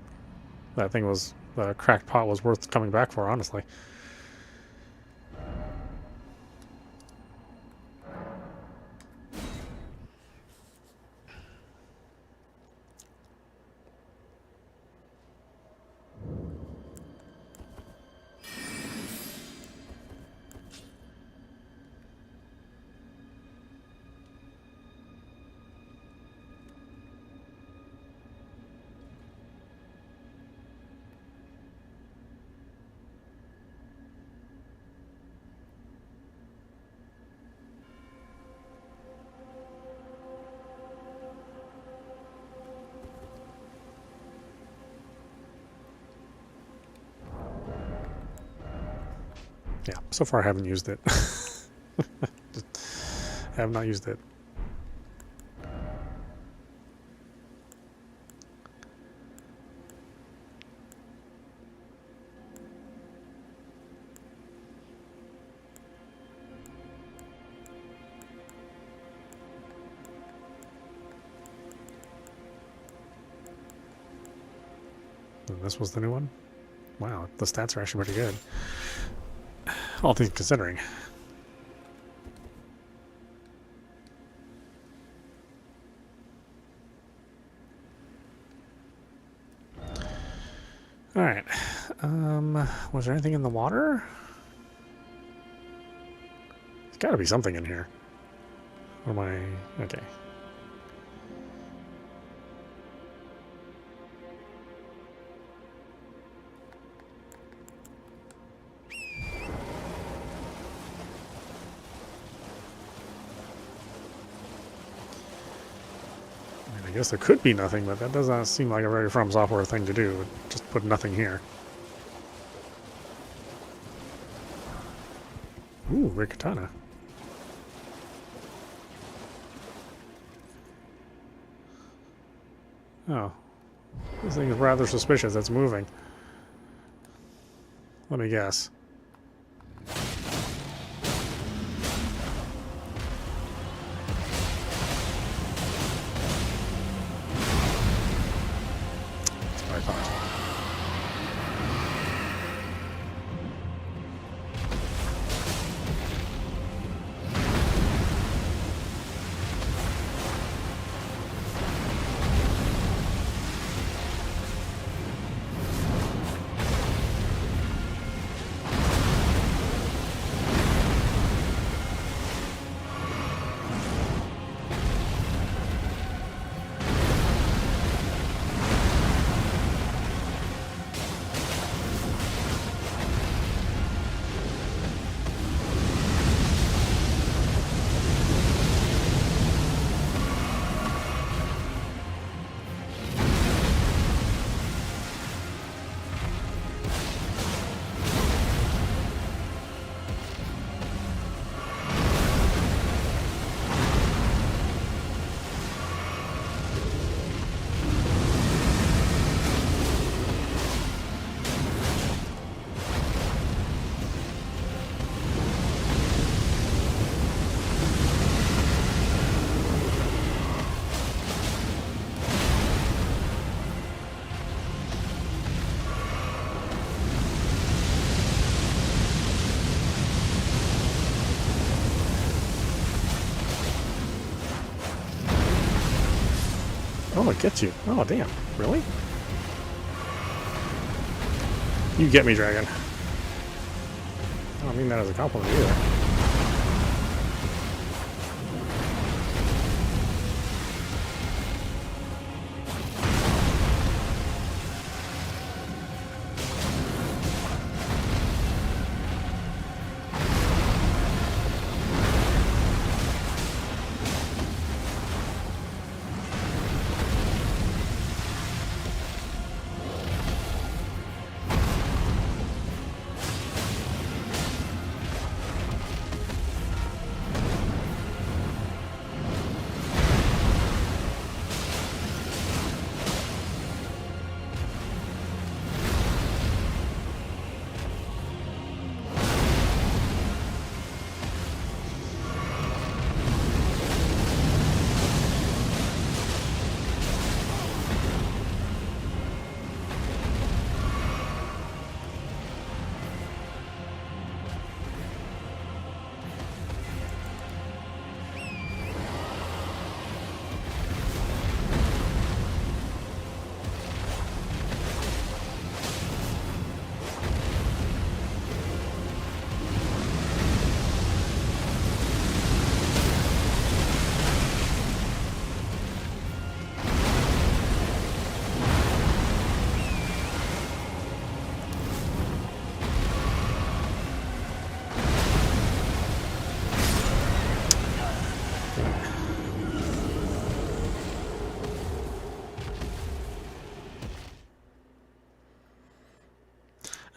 that thing was... the cracked pot was worth coming back for, honestly. Yeah, so far I haven't used it. I have not used it. And this was the new one? Wow, the stats are actually pretty good. All things considering. Alright. Was there anything in the water? There's gotta be something in here. What am I... okay. I guess there could be nothing, but that does not seem like a very From Software thing to do. Just put nothing here. Ooh, rare katana. Oh. This thing is rather suspicious. It's moving. Let me guess. Oh, it gets you. Oh, damn. Really? You get me, dragon. I don't mean that as a compliment either.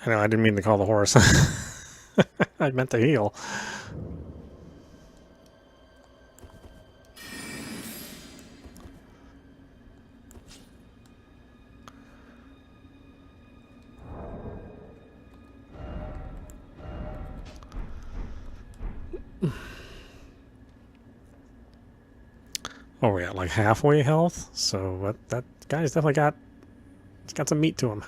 I know, I didn't mean to call the horse. I meant to heal. Oh, we're at like halfway health, so that guy's definitely got some meat to him.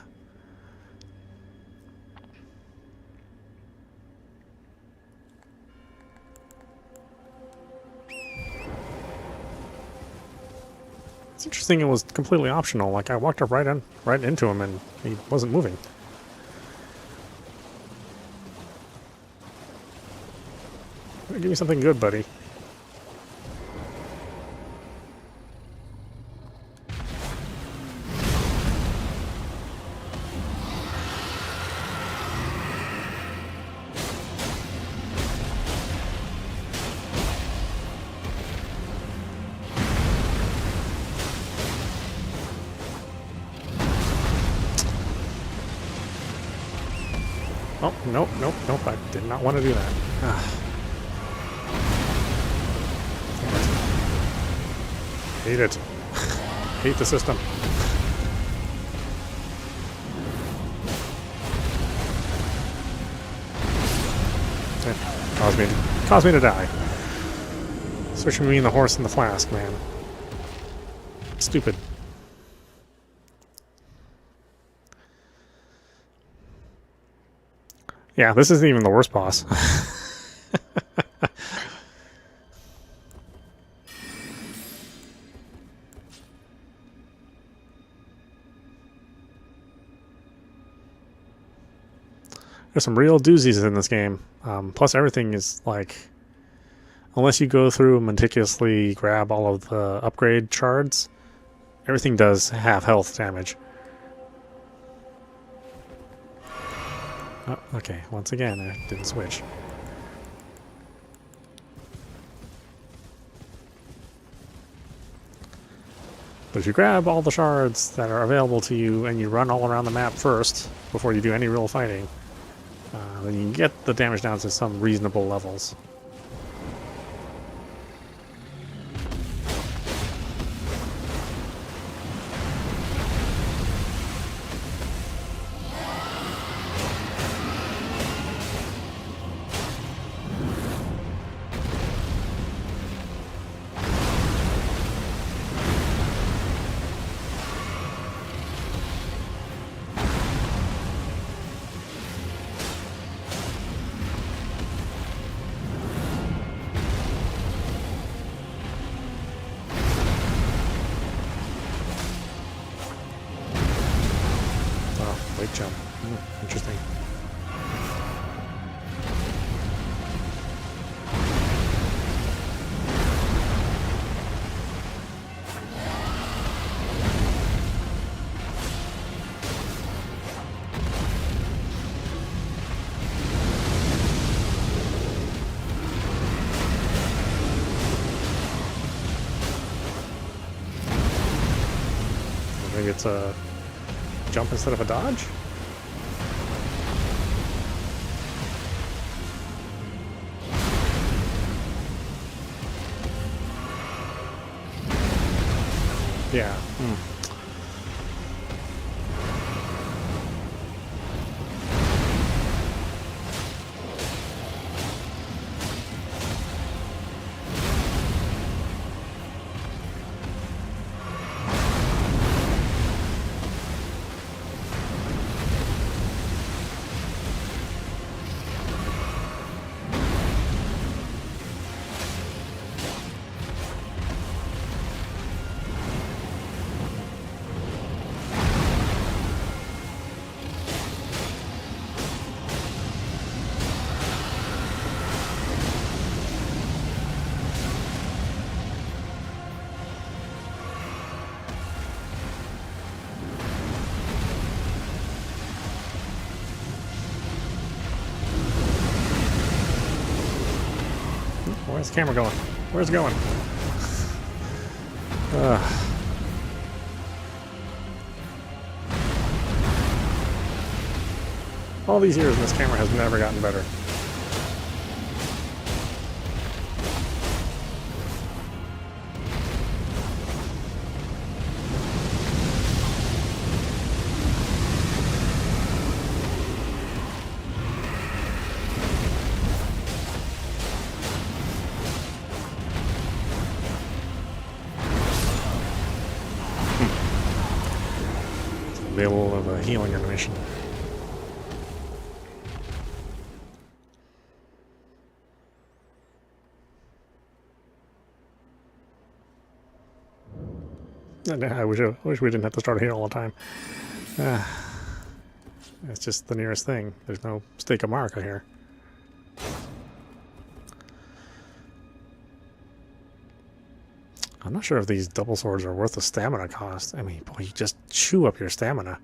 It's interesting. It was completely optional. Like I walked up right into him, and he wasn't moving. Give me something good, buddy. Oh, nope, nope, nope. I did not want to do that. Hate it. Hate the system. It caused me to die. Switching me and the horse and the flask, man. Stupid. Yeah, this isn't even the worst boss. There's some real doozies in this game. Plus, everything is like, unless you go through and meticulously grab all of the upgrade shards, everything does half health damage. Oh, okay, once again, I didn't switch. But if you grab all the shards that are available to you and you run all around the map first, before you do any real fighting, then you can get the damage down to some reasonable levels. Wake jump. Interesting. Maybe it's a jump instead of a dodge? Yeah. Where's the camera going? Where's it going? All these years, and this camera has never gotten better. Be a little of a healing animation. I wish we didn't have to start here all the time. It's just the nearest thing. There's no stake of Marika here. I'm not sure if these double swords are worth the stamina cost. I mean, boy, you just chew up your stamina.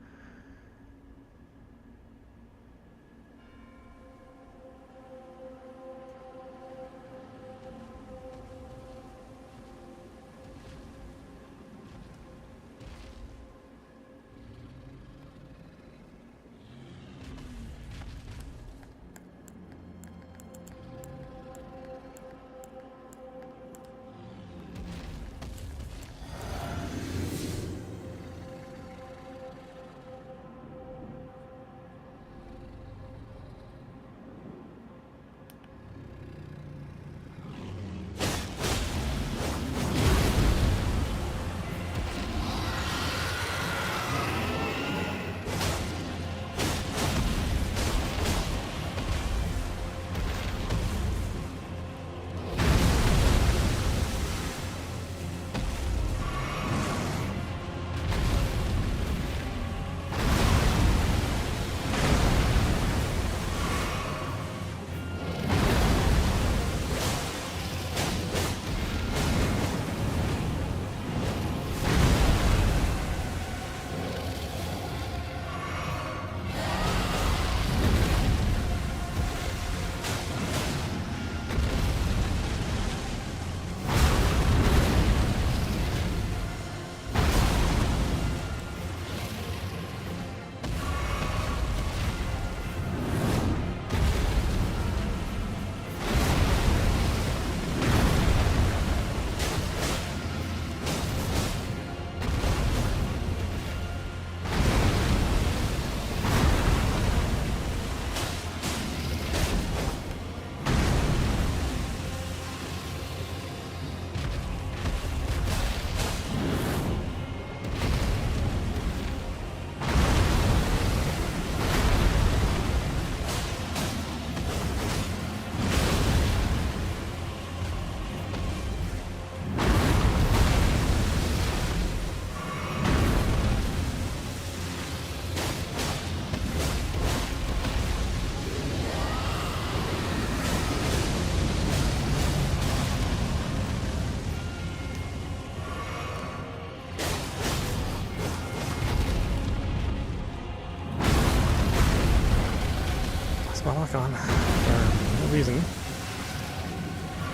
Lock on for no reason.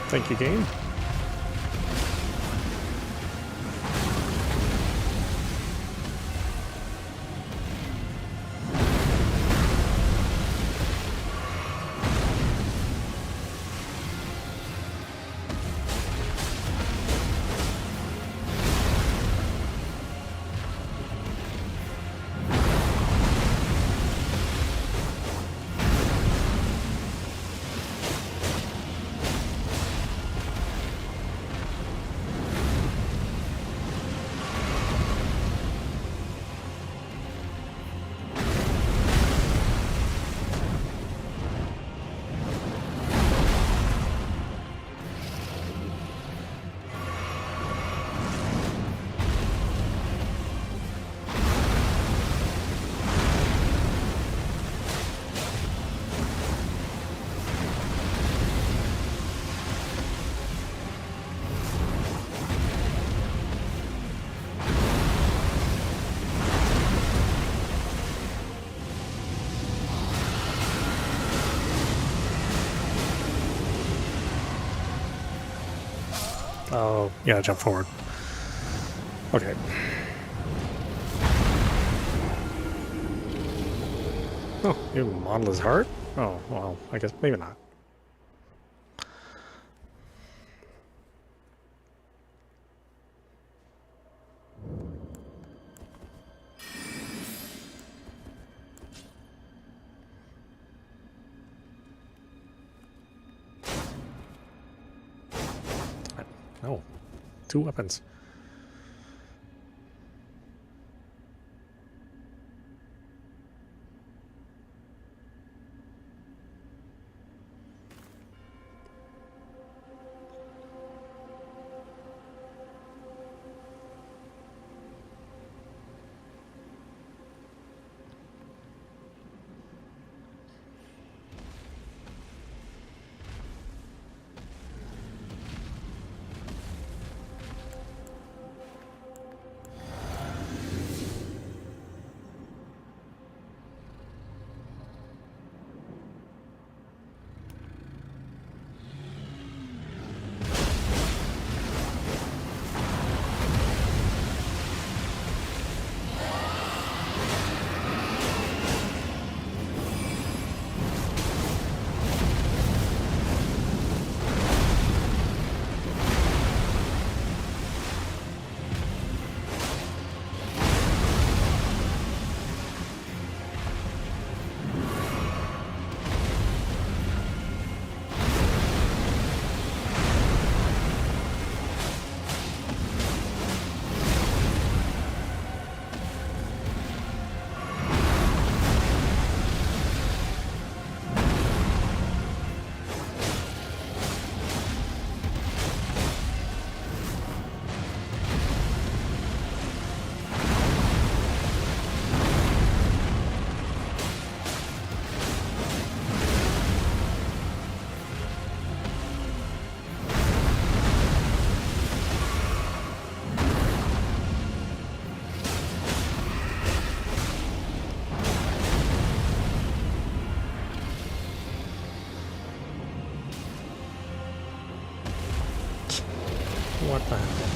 Thank you, game. Oh, yeah, jump forward. Okay. Oh, you model his heart? Oh, well, I guess maybe not. No, 2 weapons. What the hell?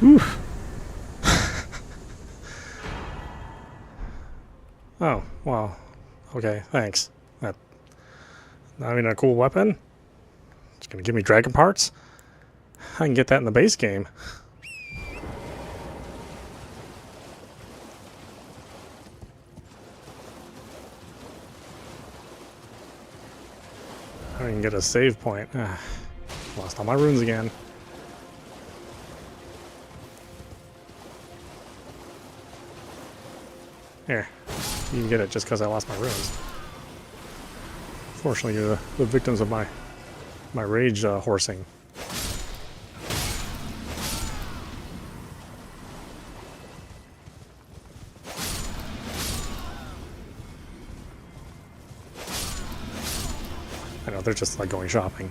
Oof. Oh, wow. Okay, thanks. That I mean, a cool weapon. It's gonna give me dragon parts. I can get that in the base game. I can get a save point. Lost all my runes again. Here, you can get it just because I lost my runes. Fortunately, you're the victims of my rage horsing. I know, they're just like going shopping.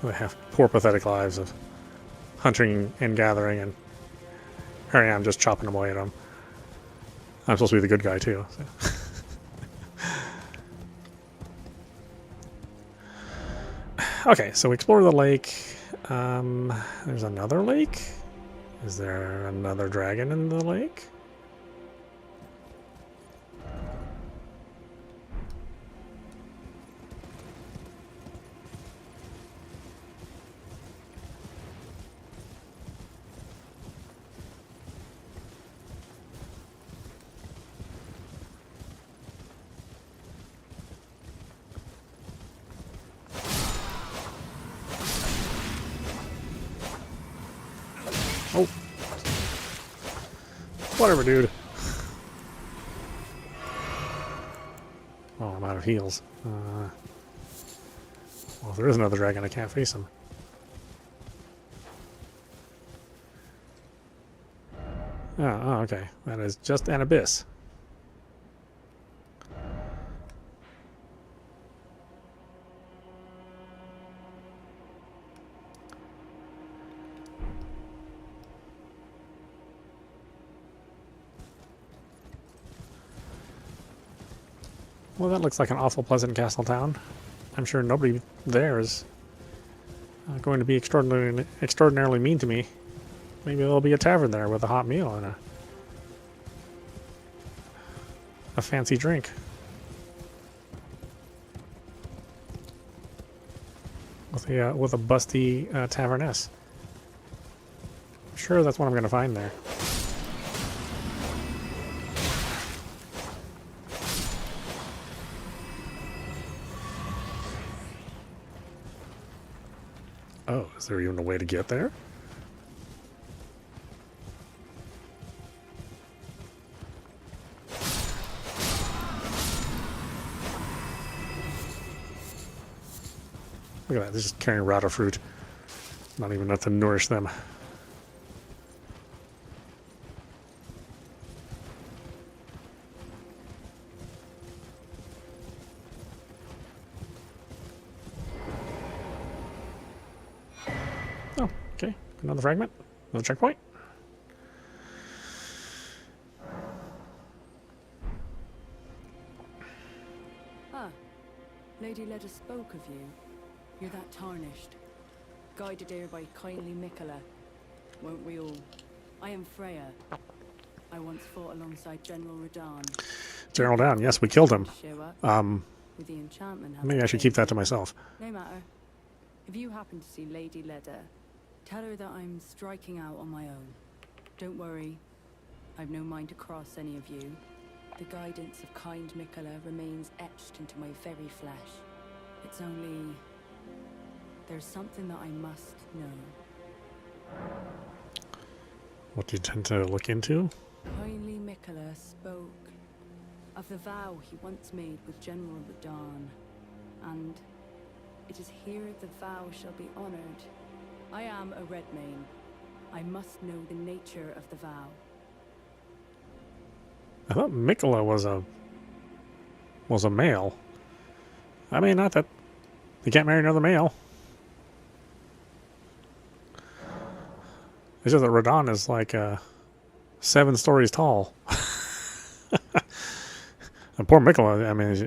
They have poor, pathetic lives of hunting and gathering, and here I am just chopping away at them. I'm supposed to be the good guy, too. So. Okay, so we explore the lake. There's another lake? Is there another dragon in the lake? Oh. Whatever, dude. Oh, I'm out of heals. Well, if there is another dragon, I can't face him. Oh, okay. That is just an abyss. Well, that looks like an awful pleasant castle town. I'm sure nobody there is going to be extraordinarily mean to me. Maybe there'll be a tavern there with a hot meal and a fancy drink. With a busty taverness. I'm sure that's what I'm going to find there. Oh, is there even a way to get there? Look at that, they're just carrying rata fruit. Not even enough to nourish them. Oh, okay. Another fragment. Another checkpoint.
Ah, Lady Leda spoke of you. You're that tarnished. Guided here by kindly Mikola. Won't we all? I am Freya. I once fought alongside General Radahn.
General Radahn, yes, we killed him.
With the enchantment.
Maybe I should keep that to myself.
No matter. If you happen to see Lady Leda, tell her that I'm striking out on my own. Don't worry. I've no mind to cross any of you. The guidance of kind Mikola remains etched into my very flesh. It's only... there's something that I must know.
What do you tend to look into?
Kindly Mikola spoke of the vow he once made with General Radahn, and it is here the vow shall be honored. I am a Redmane. I must know the nature of the vow.
I thought Mikola was a male. I mean, not that you can't marry another male. It's just that Radahn is like 7 stories tall. And poor Mikola, I mean, he's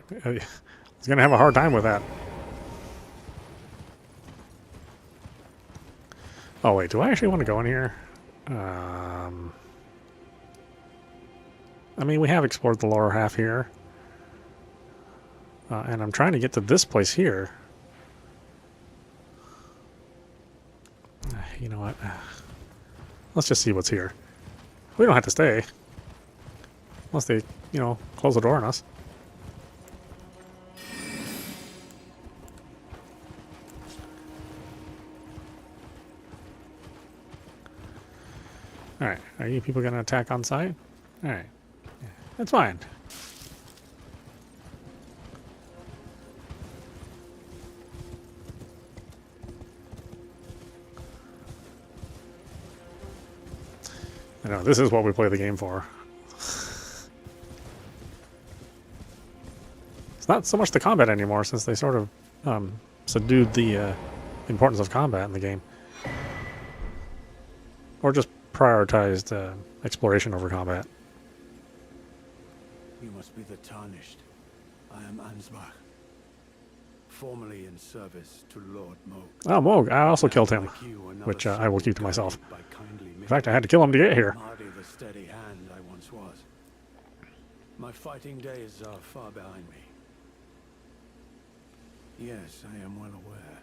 going to have a hard time with that. Oh, wait, do I actually want to go in here? I mean, we have explored the lower half here And I'm trying to get to this place here. You know what? Let's just see what's here. We don't have to stay. Unless they, you know, close the door on us. Alright, are you people going to attack on sight? Alright, yeah, that's fine. I know, this is what we play the game for. It's not so much the combat anymore, since they sort of subdued the importance of combat in the game. Or just prioritized exploration over combat.
You must be the Tarnished. I am Ansbach, formerly in service to Lord Moog.
Oh, Moog. I also killed him, which I will keep to myself. In fact, I had to kill him to get here.
Hardly the steady hand I once was. My fighting days are far behind me. Yes, I am well aware.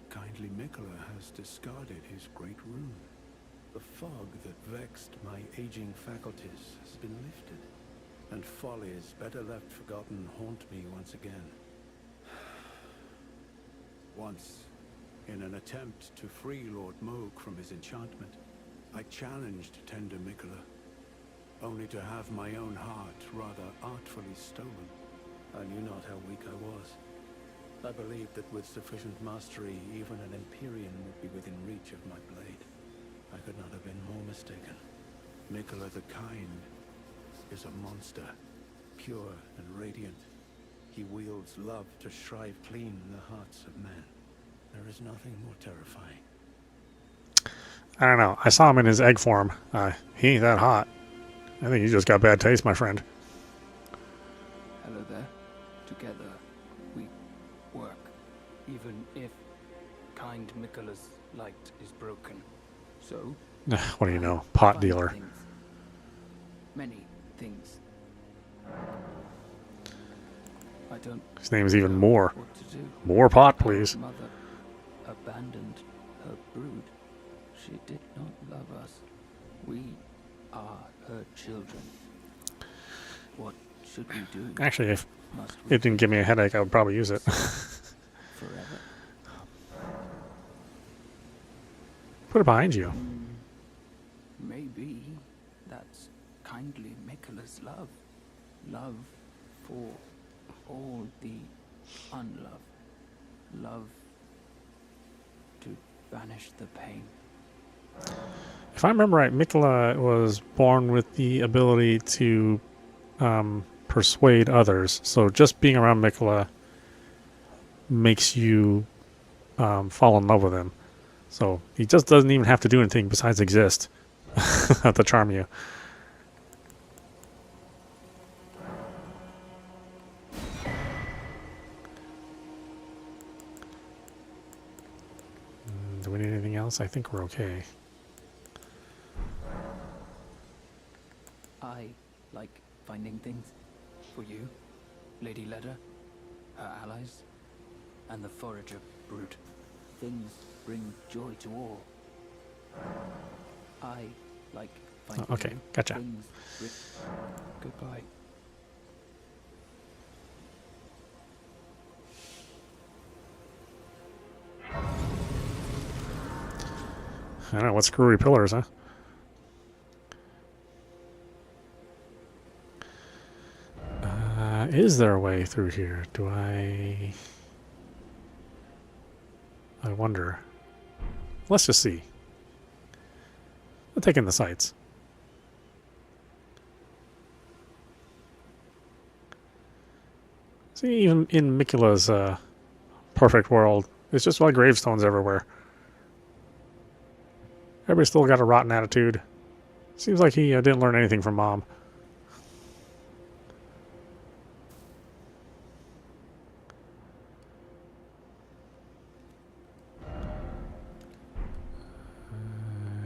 Kindly Mikola has discarded his great rune. The fog that vexed my aging faculties has been lifted, and follies better left forgotten haunt me once again. Once, in an attempt to free Lord Moog from his enchantment, I challenged tender Mikola, only to have my own heart rather artfully stolen. I knew not how weak I was. I believed that with sufficient mastery, even an Empyrean would be within reach of my blade. I could not have been more mistaken. Mikola the Kind is a monster, pure and radiant. He wields love to shrive clean the hearts of men. There is nothing more terrifying.
I don't know. I saw him in his egg form. He ain't that hot. I think you just got bad taste, my friend.
Hello there. Together, we work. Even if kind Mikola's light is broken. So,
What do you know? Pot dealer.
things. Many things. I don't
His name's even more.
know what to do.
More pot,
Our
please.
mother abandoned her brood. She did not love us. We are her children. What should we do?
Actually, if
Must we
it didn't give me a headache, I would probably use it.
forever?
Put it behind you.
Maybe that's kindly Mikola's love. Love for all the unloved. Love to banish the pain.
If I remember right, Mikola was born with the ability to persuade others. So just being around Mikola makes you fall in love with him. So he just doesn't even have to do anything besides exist to charm you. Do we need anything else? I think we're okay.
I like finding things for you, Lady Leda, her allies, and the forager brood. Things bring joy to all. I like finding
okay,
you
gotcha.
things Goodbye.
I don't know, what screwy pillars, huh? Is there a way through here? Do I wonder. Let's just see. I'll take in the sights. See, even in Mikula's perfect world, it's just like gravestones everywhere. Everybody's still got a rotten attitude. Seems like he didn't learn anything from Mom.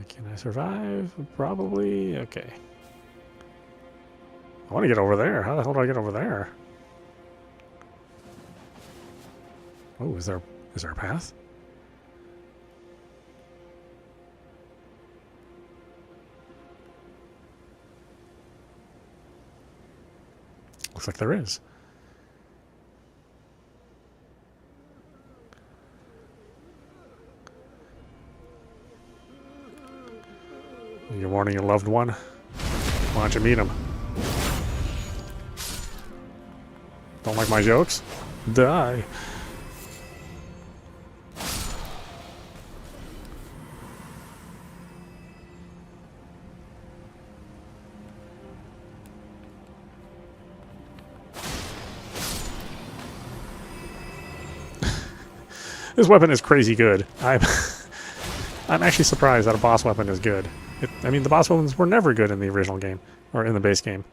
Can I survive? Probably. Okay. I want to get over there. How the hell do I get over there? Oh, is there a path? Looks like there is. You're warning your loved one? Why don't you meet him? Don't like my jokes? Die. This weapon is crazy good. I'm actually surprised that a boss weapon is good. I mean, the boss weapons were never good in the original game, or in the base game.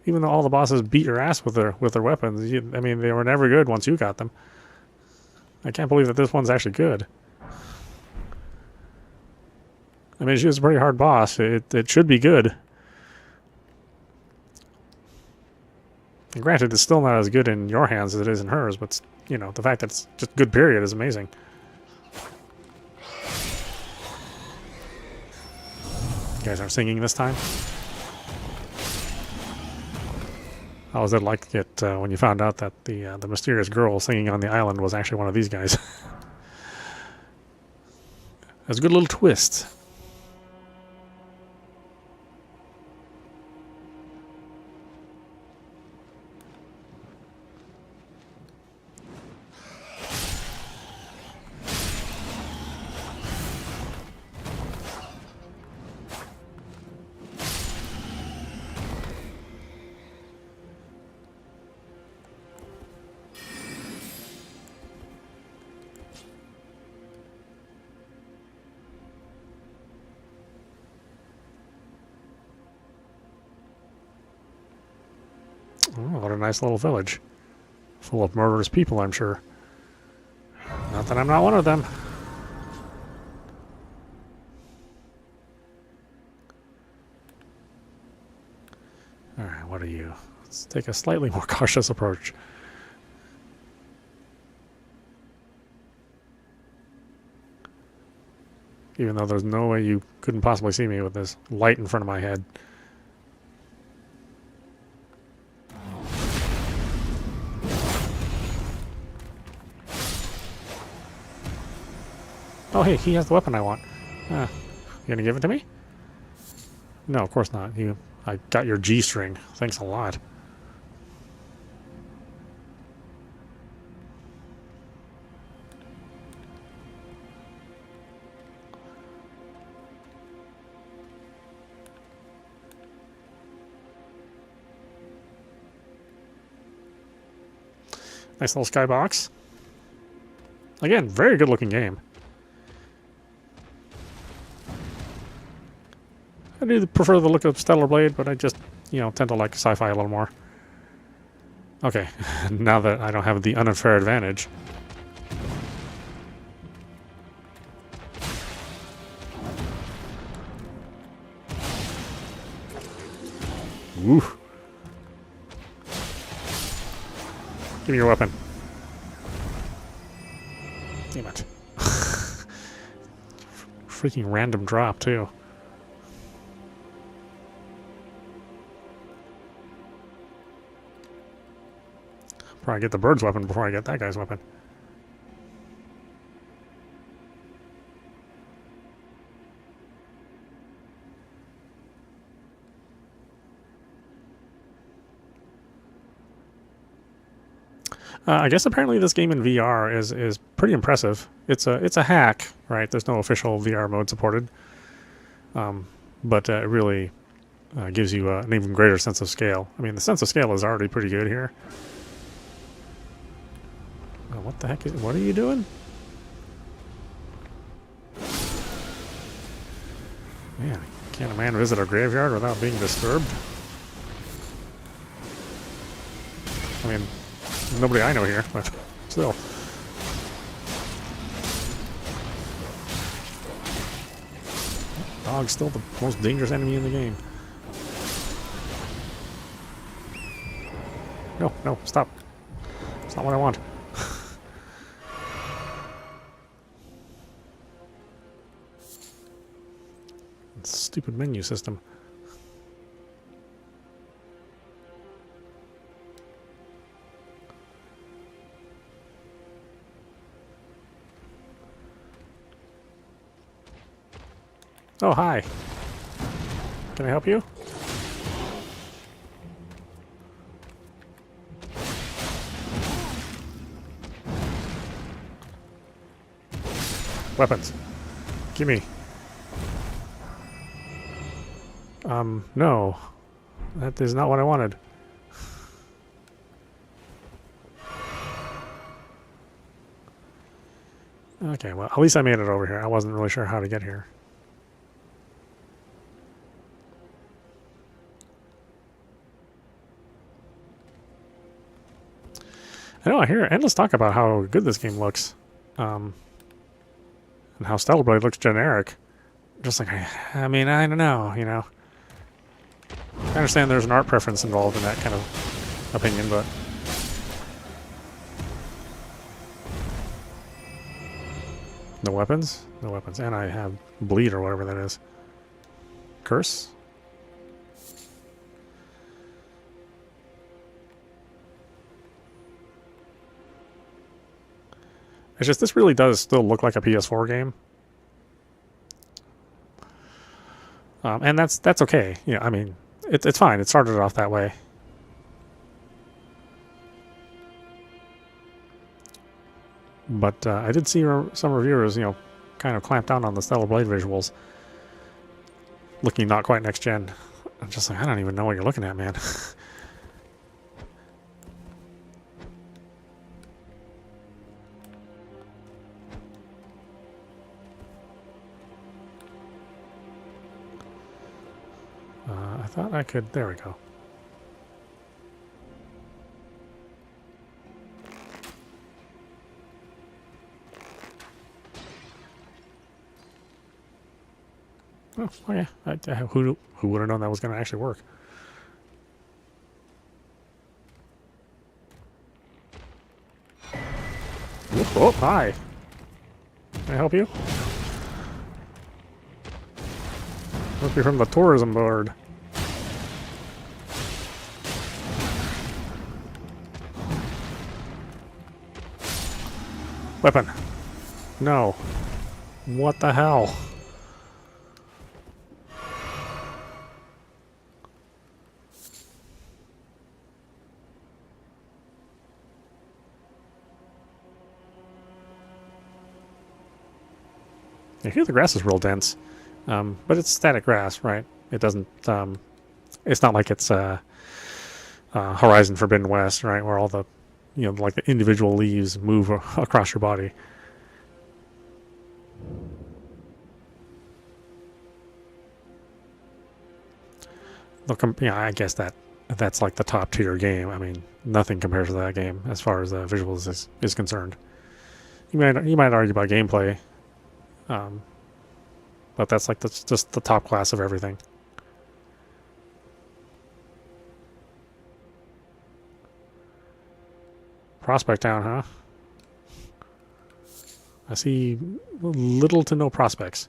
Even though all the bosses beat your ass with their weapons, I mean, they were never good once you got them. I can't believe that this one's actually good. I mean, she was a pretty hard boss. It should be good. And granted, it's still not as good in your hands as it is in hers, but, you know, the fact that it's just good period is amazing. You guys aren't singing this time? How was it like it when you found out that the mysterious girl singing on the island was actually one of these guys? That's a good little twist. Oh, what a nice little village. Full of murderous people, I'm sure. Not that I'm not one of them. Alright, what are you? Let's take a slightly more cautious approach. Even though there's no way you couldn't possibly see me with this light in front of my head. Oh, hey, he has the weapon I want. You gonna give it to me? No, of course not. I got your G-string. Thanks a lot. Nice little skybox. Again, very good looking game. I do prefer the look of Stellar Blade, but I just, you know, tend to like sci-fi a little more. Okay, now that I don't have the unfair advantage. Woo. Give me your weapon. Damn it. Freaking random drop, too. Probably get the bird's weapon before I get that guy's weapon. I guess apparently this game in VR is pretty impressive. It's a hack, right? There's no official VR mode supported, but it really gives you an even greater sense of scale. I mean, the sense of scale is already pretty good here. Oh, what the heck is? What are you doing? Man, can't a man visit a graveyard without being disturbed? I mean, nobody I know here, but still. Dog's still the most dangerous enemy in the game. No, no, stop. It's not what I want. Stupid menu system. Oh, hi. Can I help you? Weapons. Gimme. No. That is not what I wanted. Okay, well, at least I made it over here. I wasn't really sure how to get here. I know, I hear endless talk about how good this game looks. And how Stellar Blade looks generic. Just like, I mean, I don't know, you know. I understand there's an art preference involved in that kind of opinion, but... No weapons? No weapons. And I have bleed or whatever that is. Curse? It's just, this really does still look like a PS4 game. And that's okay. Yeah, I mean, it's fine. It started off that way. But I did see some reviewers, you know, kind of clamp down on the Stellar Blade visuals. Looking not quite next gen. I'm just like, I don't even know what you're looking at, man. I thought I could... There we go. Oh yeah. Who would have known that was going to actually work? Oh, hi. Can I help you? Must be from the tourism board. Weapon. No. What the hell? I hear the grass is real dense, but it's static grass, right? It doesn't. It's not like it's Horizon Forbidden West, right, where all the, you know, like the individual leaves move across your body. Yeah, I guess that's like the top tier game. I mean, nothing compares to that game as far as visuals is concerned. You might argue about gameplay. But that's like just the top class of everything. Prospect Town, huh? I see little to no prospects.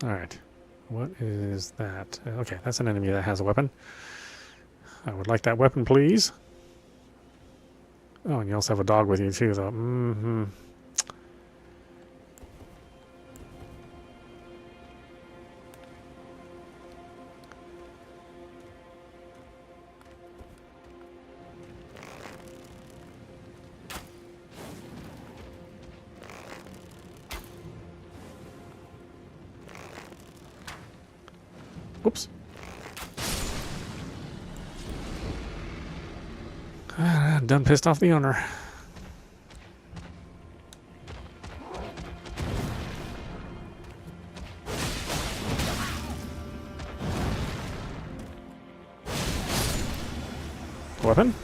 Alright, what is that? Okay, that's an enemy that has a weapon. I would like that weapon, please. Oh, and you also have a dog with you, too, though. Mm-hmm. Whoops. Done pissed off the owner. weapon?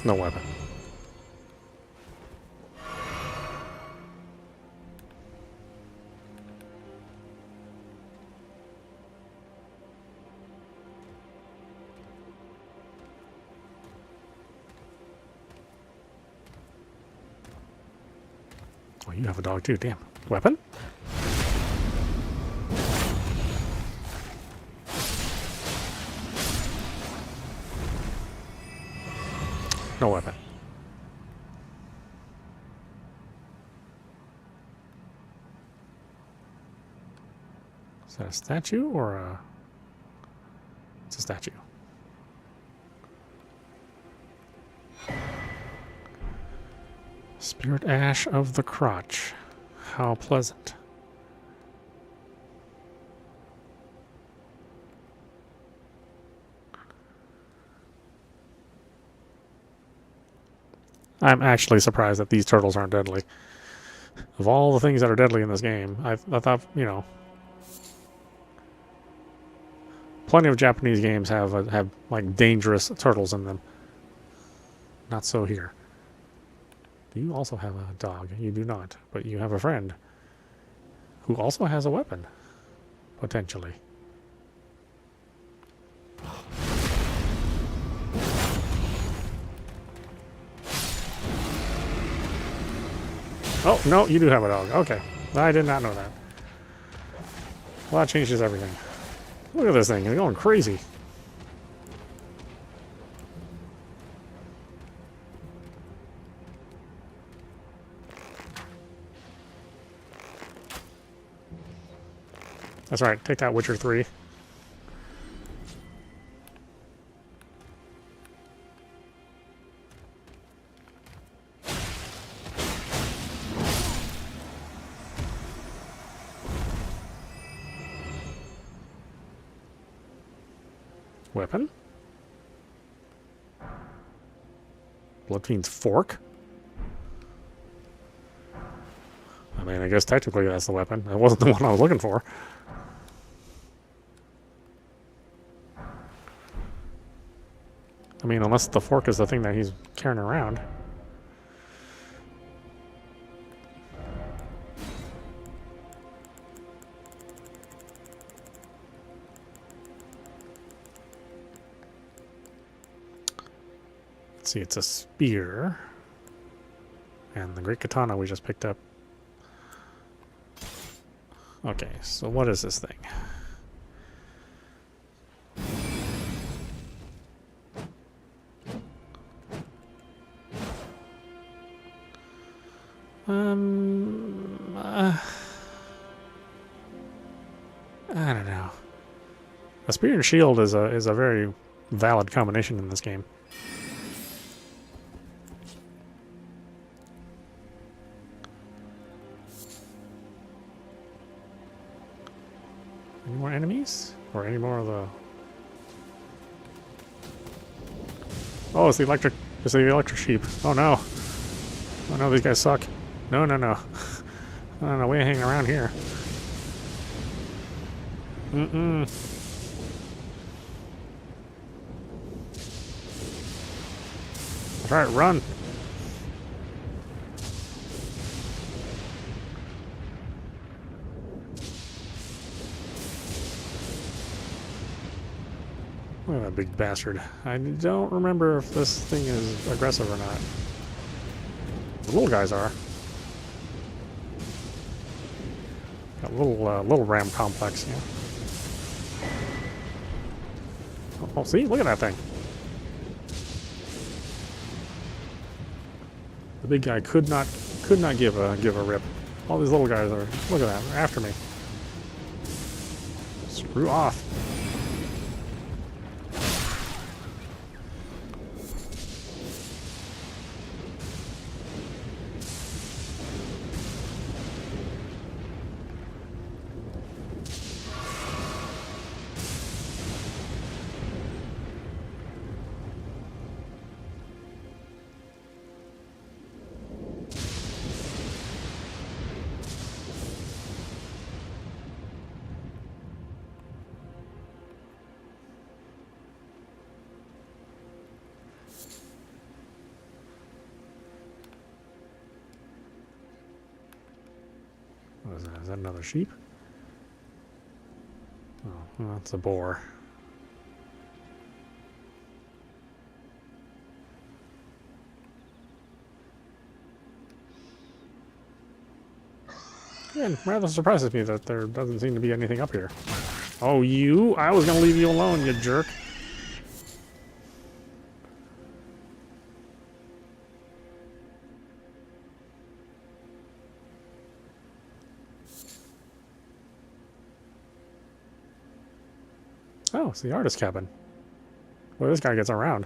No weapon. Oh, you have a dog too, damn. Weapon? No weapon. Is that a statue or a... It's a statue. Spirit Ash of the Crotch. How pleasant. I'm actually surprised that these turtles aren't deadly. Of all the things that are deadly in this game, I thought, you know, plenty of Japanese games have like dangerous turtles in them. Not so here. Do you also have a dog? You do not, but you have a friend who also has a weapon, potentially. Oh, no, you do have a dog. Okay. I did not know that. Well, that changes everything. Look at this thing. It's going crazy. That's right. Take that, Witcher 3. Weapon? Bloodfiend's fork? I mean, I guess technically that's the weapon. That wasn't the one I was looking for. I mean, unless the fork is the thing that he's carrying around. Let's see, it's a spear. And the great katana we just picked up. Okay, so what is this thing? I don't know. A spear and shield is a very valid combination in this game. Any more enemies? Or any more of the... Oh, it's the electric sheep. Oh no. Oh no, these guys suck. No, no, no. No, no, we ain't hanging around here. Mm-mm. That's right, run. Look at that big bastard. I don't remember if this thing is aggressive or not. The little guys are. Got a little ram complex, yeah. Oh, see? Look at that thing. The big guy could not give a rip. All these little guys are, look at that, they're after me. Screw off. What is that? Is that another sheep? Oh, well, that's a boar. Again, rather surprises me that there doesn't seem to be anything up here. Oh, you? I was gonna leave you alone, you jerk. Oh, it's the artist cabin. Well, this guy gets around.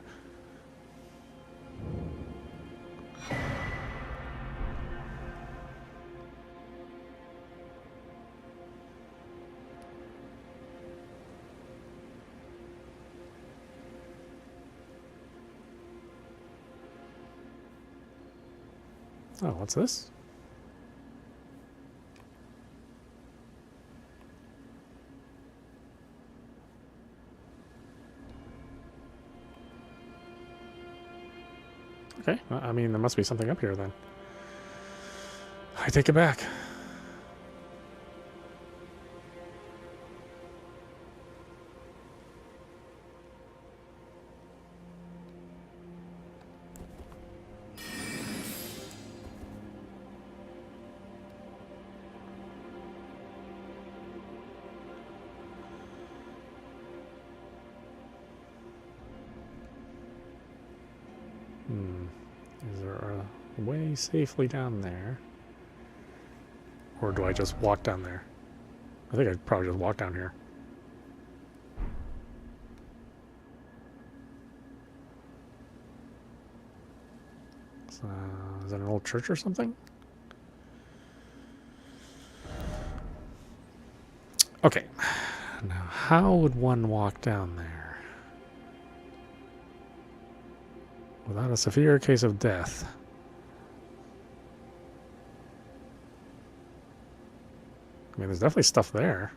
Oh, what's this? Okay, I mean, there must be something up here then. I take it back. Is there a way safely down there? Or do I just walk down there? I think I'd probably just walk down here. So, is that an old church or something? Okay. Now, how would one walk down there? Without a severe case of death. I mean, there's definitely stuff there.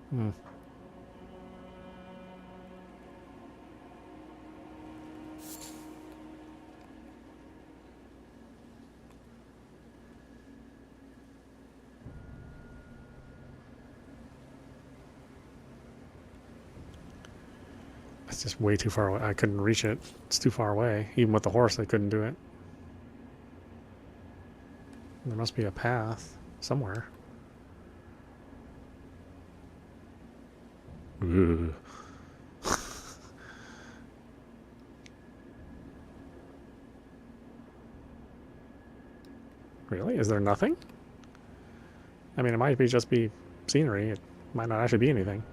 Hmm. It's just way too far away. I couldn't reach it. It's too far away. Even with the horse, I couldn't do it. There must be a path somewhere. Ugh. Really? Is there nothing? I mean, it might be just be scenery. It might not actually be anything.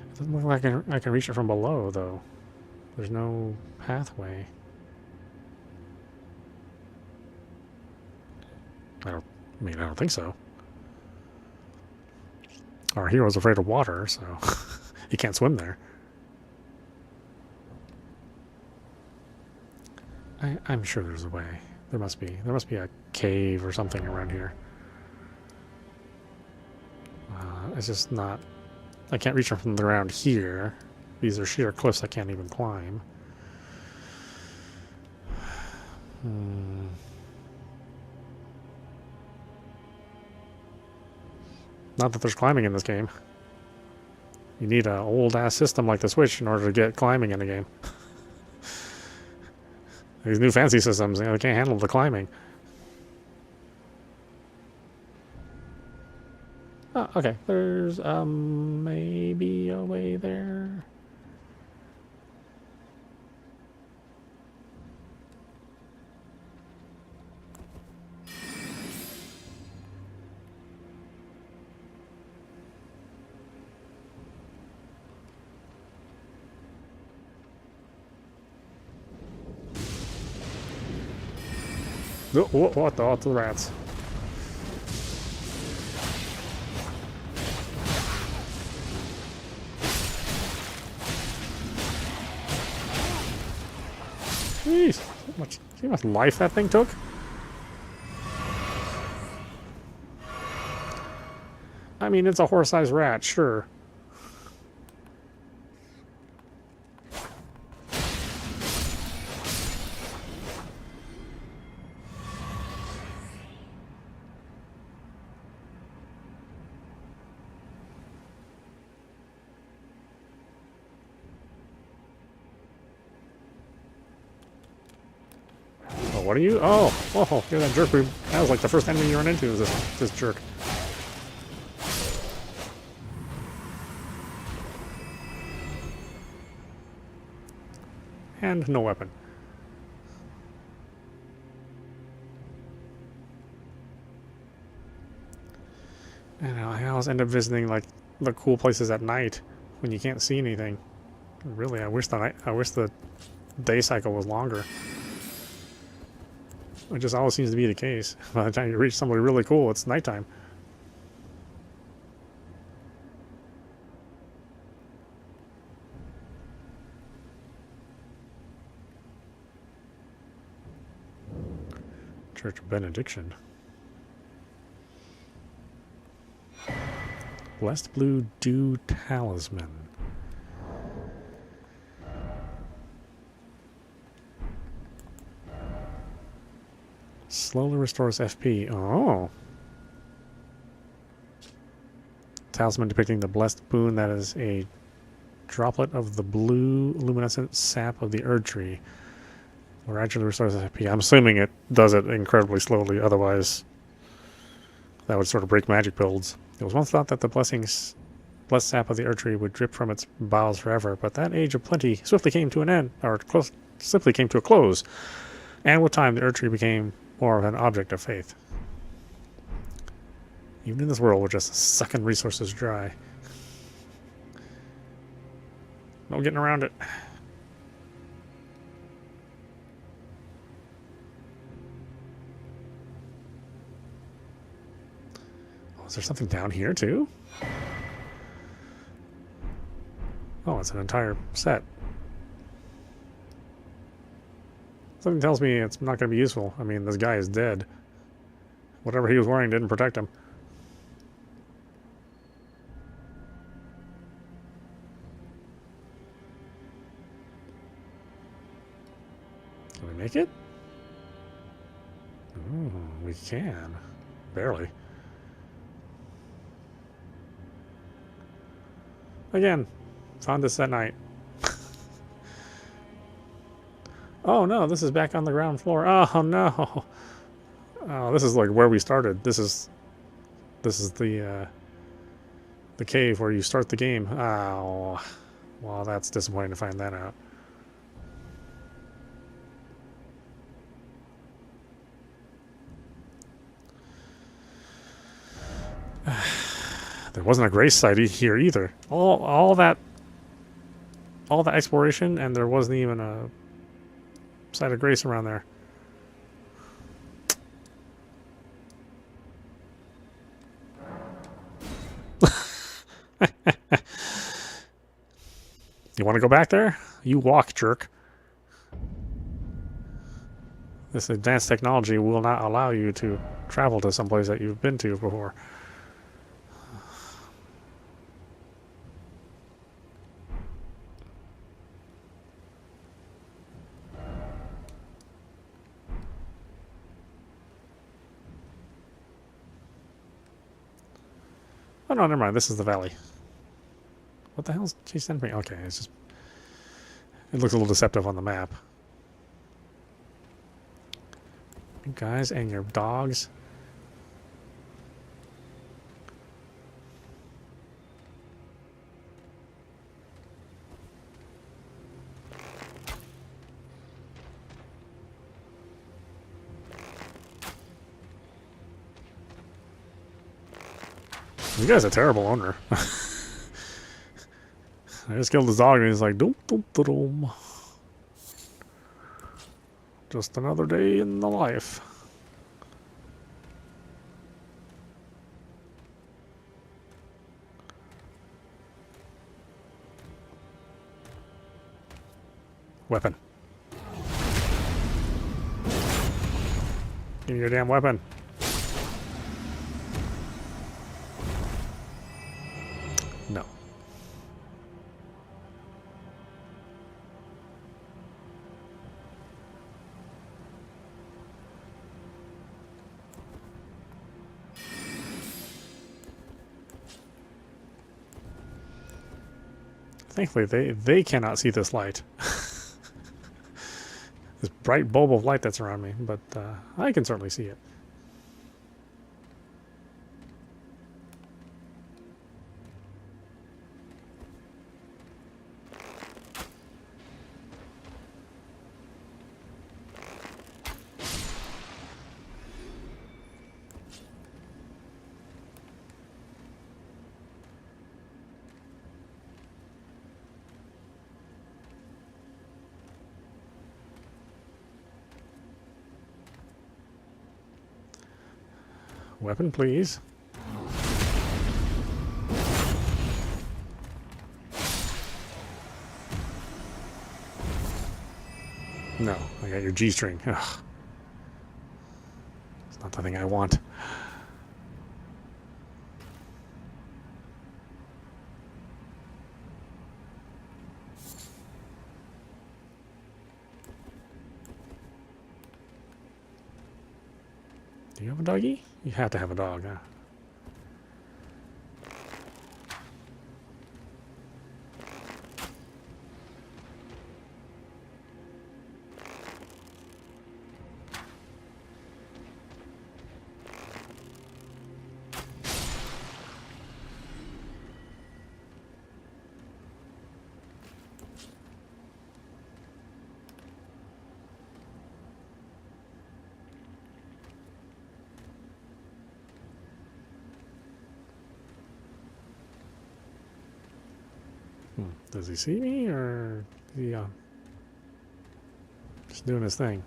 It doesn't look like I can reach it from below, though. There's no pathway. I don't think so. Our hero's afraid of water, so he can't swim there. I'm sure there's a way. There must be. There must be a cave or something around here. It's just not... I can't reach them from the ground here. These are sheer cliffs I can't even climb. Not that there's climbing in this game. You need an old-ass system like the Switch in order to get climbing in a game. These new fancy systems, they can't handle the climbing. Oh, okay. There's maybe a way there. Oh, what the rats? Jeez, see how much life that thing took? I mean, it's a horse-sized rat, sure. Oh, what are you? Oh, you're that jerk. That was like the first enemy you run into, was this jerk. And no weapon. And I always end up visiting like the cool places at night when you can't see anything. Really, I wish the day cycle was longer. It just always seems to be the case. By the time you reach somebody really cool, it's nighttime. Church of Benediction. Blessed Blue Dew Talisman. Slowly restores FP. Oh. Talisman depicting the blessed boon that is a droplet of the blue luminescent sap of the Erdtree. Gradually restores FP. I'm assuming it does it incredibly slowly, otherwise that would sort of break magic builds. It was once thought that the blessed sap of the Erdtree would drip from its boughs forever, but that age of plenty swiftly came to an end, or simply came to a close. And with time, the Erdtree became more of an object of faith. Even in this world, we're just sucking resources dry. No getting around it. Oh, is there something down here too? Oh, it's an entire set. Something tells me it's not going to be useful. I mean, this guy is dead. Whatever he was wearing didn't protect him. Can we make it? Ooh, we can. Barely. Again, found this at night. Oh no, this is back on the ground floor. Oh no. Oh, this is like where we started. This is the cave where you start the game. Oh. Well, that's disappointing to find that out. There wasn't a grace site here either. All that exploration, and there wasn't even a site of grace around there. You want to go back there? You walk, jerk. This advanced technology will not allow you to travel to someplace that you've been to before. Oh no, never mind. This is the valley. What the hell's she sent me? Okay, it's just... It looks a little deceptive on the map. You guys and your dogs. You guy's a terrible owner. I just killed his dog and he's like, doom, doom, doom. Just another day in the life. Weapon. Give me your damn weapon. Thankfully, they cannot see this light. This bright bulb of light that's around me, but I can certainly see it. Weapon, please. No, I got your G-string. Ugh. It's not the thing I want. Do you have a doggy? You have to have a dog, huh? Does he see me, or is he just doing his thing?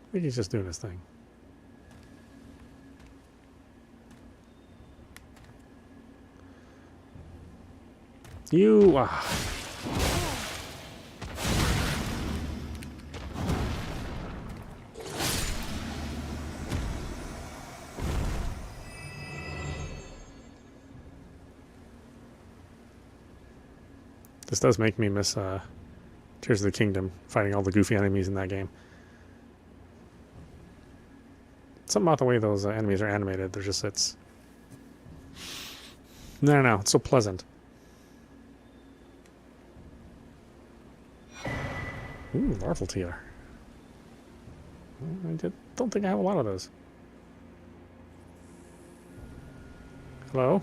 I think he's just doing his thing. You... This does make me miss Tears of the Kingdom, fighting all the goofy enemies in that game. Something about the way those enemies are animated, they're just, it's... No, it's so pleasant. Ooh, larval tear. Don't think I have a lot of those. Hello?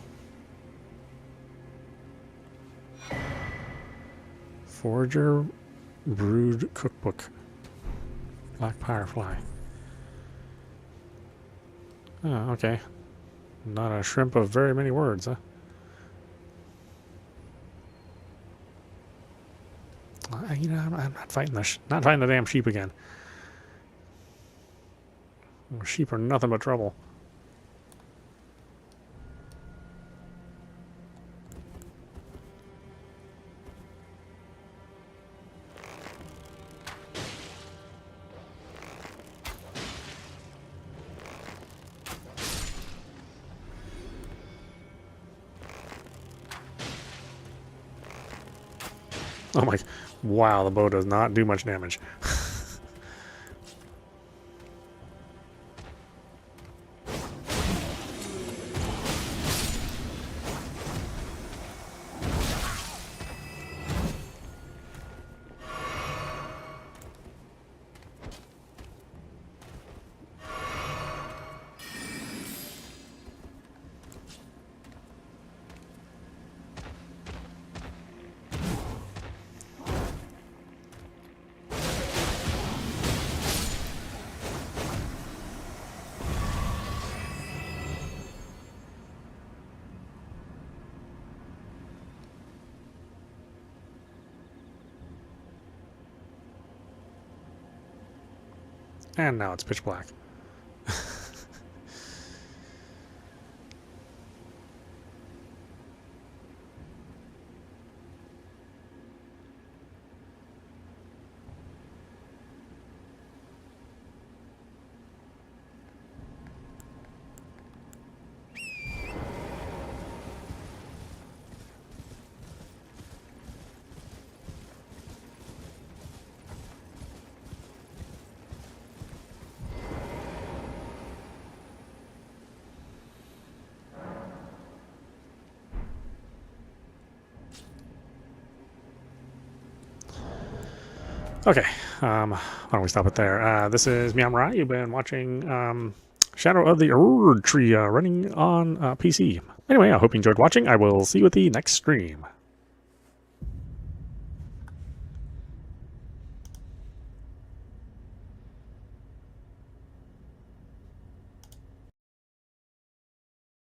Forager Brood Cookbook. Black Firefly. Oh, okay. Not a shrimp of very many words, huh? You know, I'm not fighting not fighting the damn sheep again. Sheep are nothing but trouble. Oh my, wow, the bow does not do much damage. And now it's pitch black. Okay, why don't we stop it there? This is meowmurai. You've been watching Shadow of the Erdtree running on PC. Anyway, I hope you enjoyed watching. I will see you at the next stream.